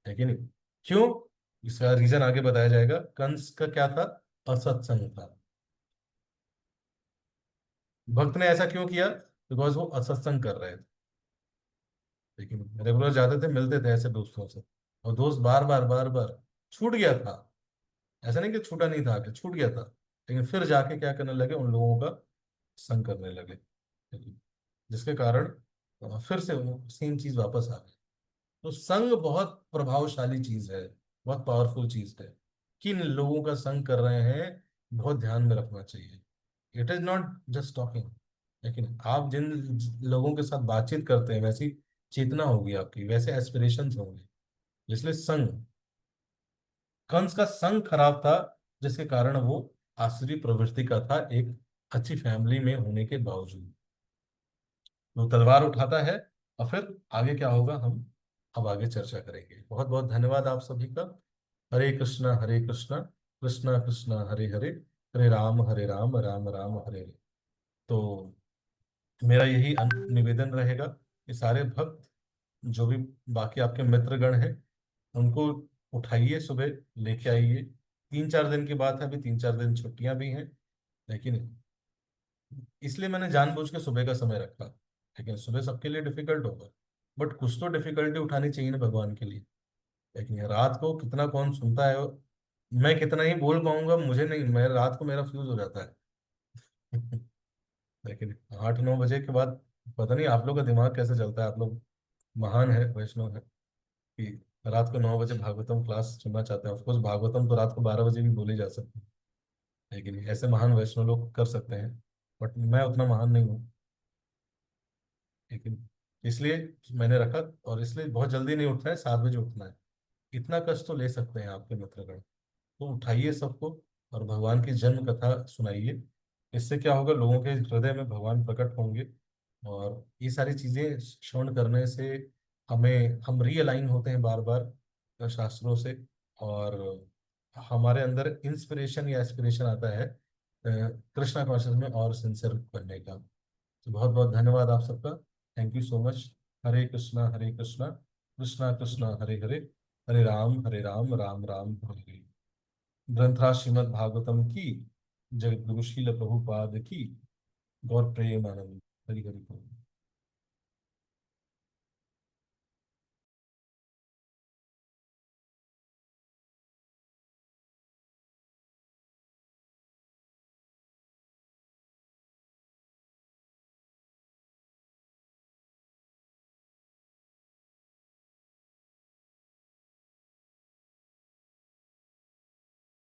लेकिन क्यों? इसका रीजन आगे बताया जाएगा। कंस का क्या था? असत्संग था। भक्त ने ऐसा क्यों किया? बिकॉज वो असत्संग कर रहे थे। लेकिन रेगुलर जाते थे, मिलते थे ऐसे दोस्तों से, और दोस्त बार बार छूट गया था। ऐसा नहीं कि छूटा नहीं था, कि छूट गया था, लेकिन फिर जाके क्या करने लगे, उन लोगों का संग करने लगे। जिसके कारण फिर से सेम चीज वापस आ गई। तो संग बहुत प्रभावशाली चीज है, बहुत पावरफुल चीज है। किन लोगों का संग कर रहे हैं, बहुत ध्यान में रखना चाहिए। It is not just talking, लेकिन आप जिन लोगों के साथ बातचीत करते हैं वैसी चेतना होगी आपकी, वैसे एस्पिरेशंस होंगे। इसलिए संग, कंस का संग खराब था, जिसके कारण वो आसुरी प्रवृत्ति का था, एक अच्छी फैमिली में होने के बावजूद। वो तलवार उठाता है, और फिर आगे क्या होगा हम अब आगे चर्चा करेंगे। बहुत बहुत धन्यवाद आप सभी का। हरे कृष्णा कृष्णा कृष्णा हरे हरे, हरे राम राम राम हरे हरे। तो मेरा यही निवेदन रहेगा कि सारे भक्त, जो भी बाकी आपके मित्रगण हैं, उनको उठाइए, सुबह लेके आइए। 3 4 दिन की बात है, अभी 3 4 दिन छुट्टियां भी हैं। लेकिन इसलिए मैंने जानबूझ के सुबह का समय रखा, लेकिन सुबह सबके लिए डिफिकल्ट होगा, बट कुछ तो डिफिकल्टी उठानी चाहिए ना भगवान के लिए। लेकिन ये रात को कितना कौन सुनता है, मैं कितना ही बोल पाऊंगा, मुझे नहीं, मैं रात को मेरा फ्यूज हो जाता है। लेकिन 8-9 बजे के बाद पता नहीं आप लोग का दिमाग कैसे चलता है, आप लोग महान है, वैष्णव है, कि रात को 9 बजे भागवतम क्लास सुनना चाहते हैं। ऑफकोर्स भागवतम तो रात को 12 बजे भी बोली जा सकती है, लेकिन ऐसे महान वैष्णव लोग कर सकते हैं, बट मैं उतना महान नहीं हूँ। लेकिन इसलिए मैंने रखा, और इसलिए बहुत जल्दी नहीं उठना है, 7 बजे उठना है। इतना कष्ट तो ले सकते हैं आपके मित्रगण, तो उठाइए सबको और भगवान की जन्म कथा सुनाइए। इससे क्या होगा, लोगों के हृदय में भगवान प्रकट होंगे, और ये सारी चीजें श्रवण करने से हम रीअलाइन होते हैं बार बार शास्त्रों से, और हमारे अंदर इंस्पिरेशन या एस्पिरेशन आता है कृष्णा कॉन्शियस में और सिंसियर बनने का। तो बहुत बहुत धन्यवाद आप सबका। Thank you so much. Hare Krishna Hare Krishna, Krishna Krishna Hare Hare, Hare Ram Ram Ram Hare Hare. ग्रंथराज श्रीमद् भागवतम की, जगत गुरु श्रील प्रभुपाद की, गौर प्रेमानंद। हरि हरि बोल।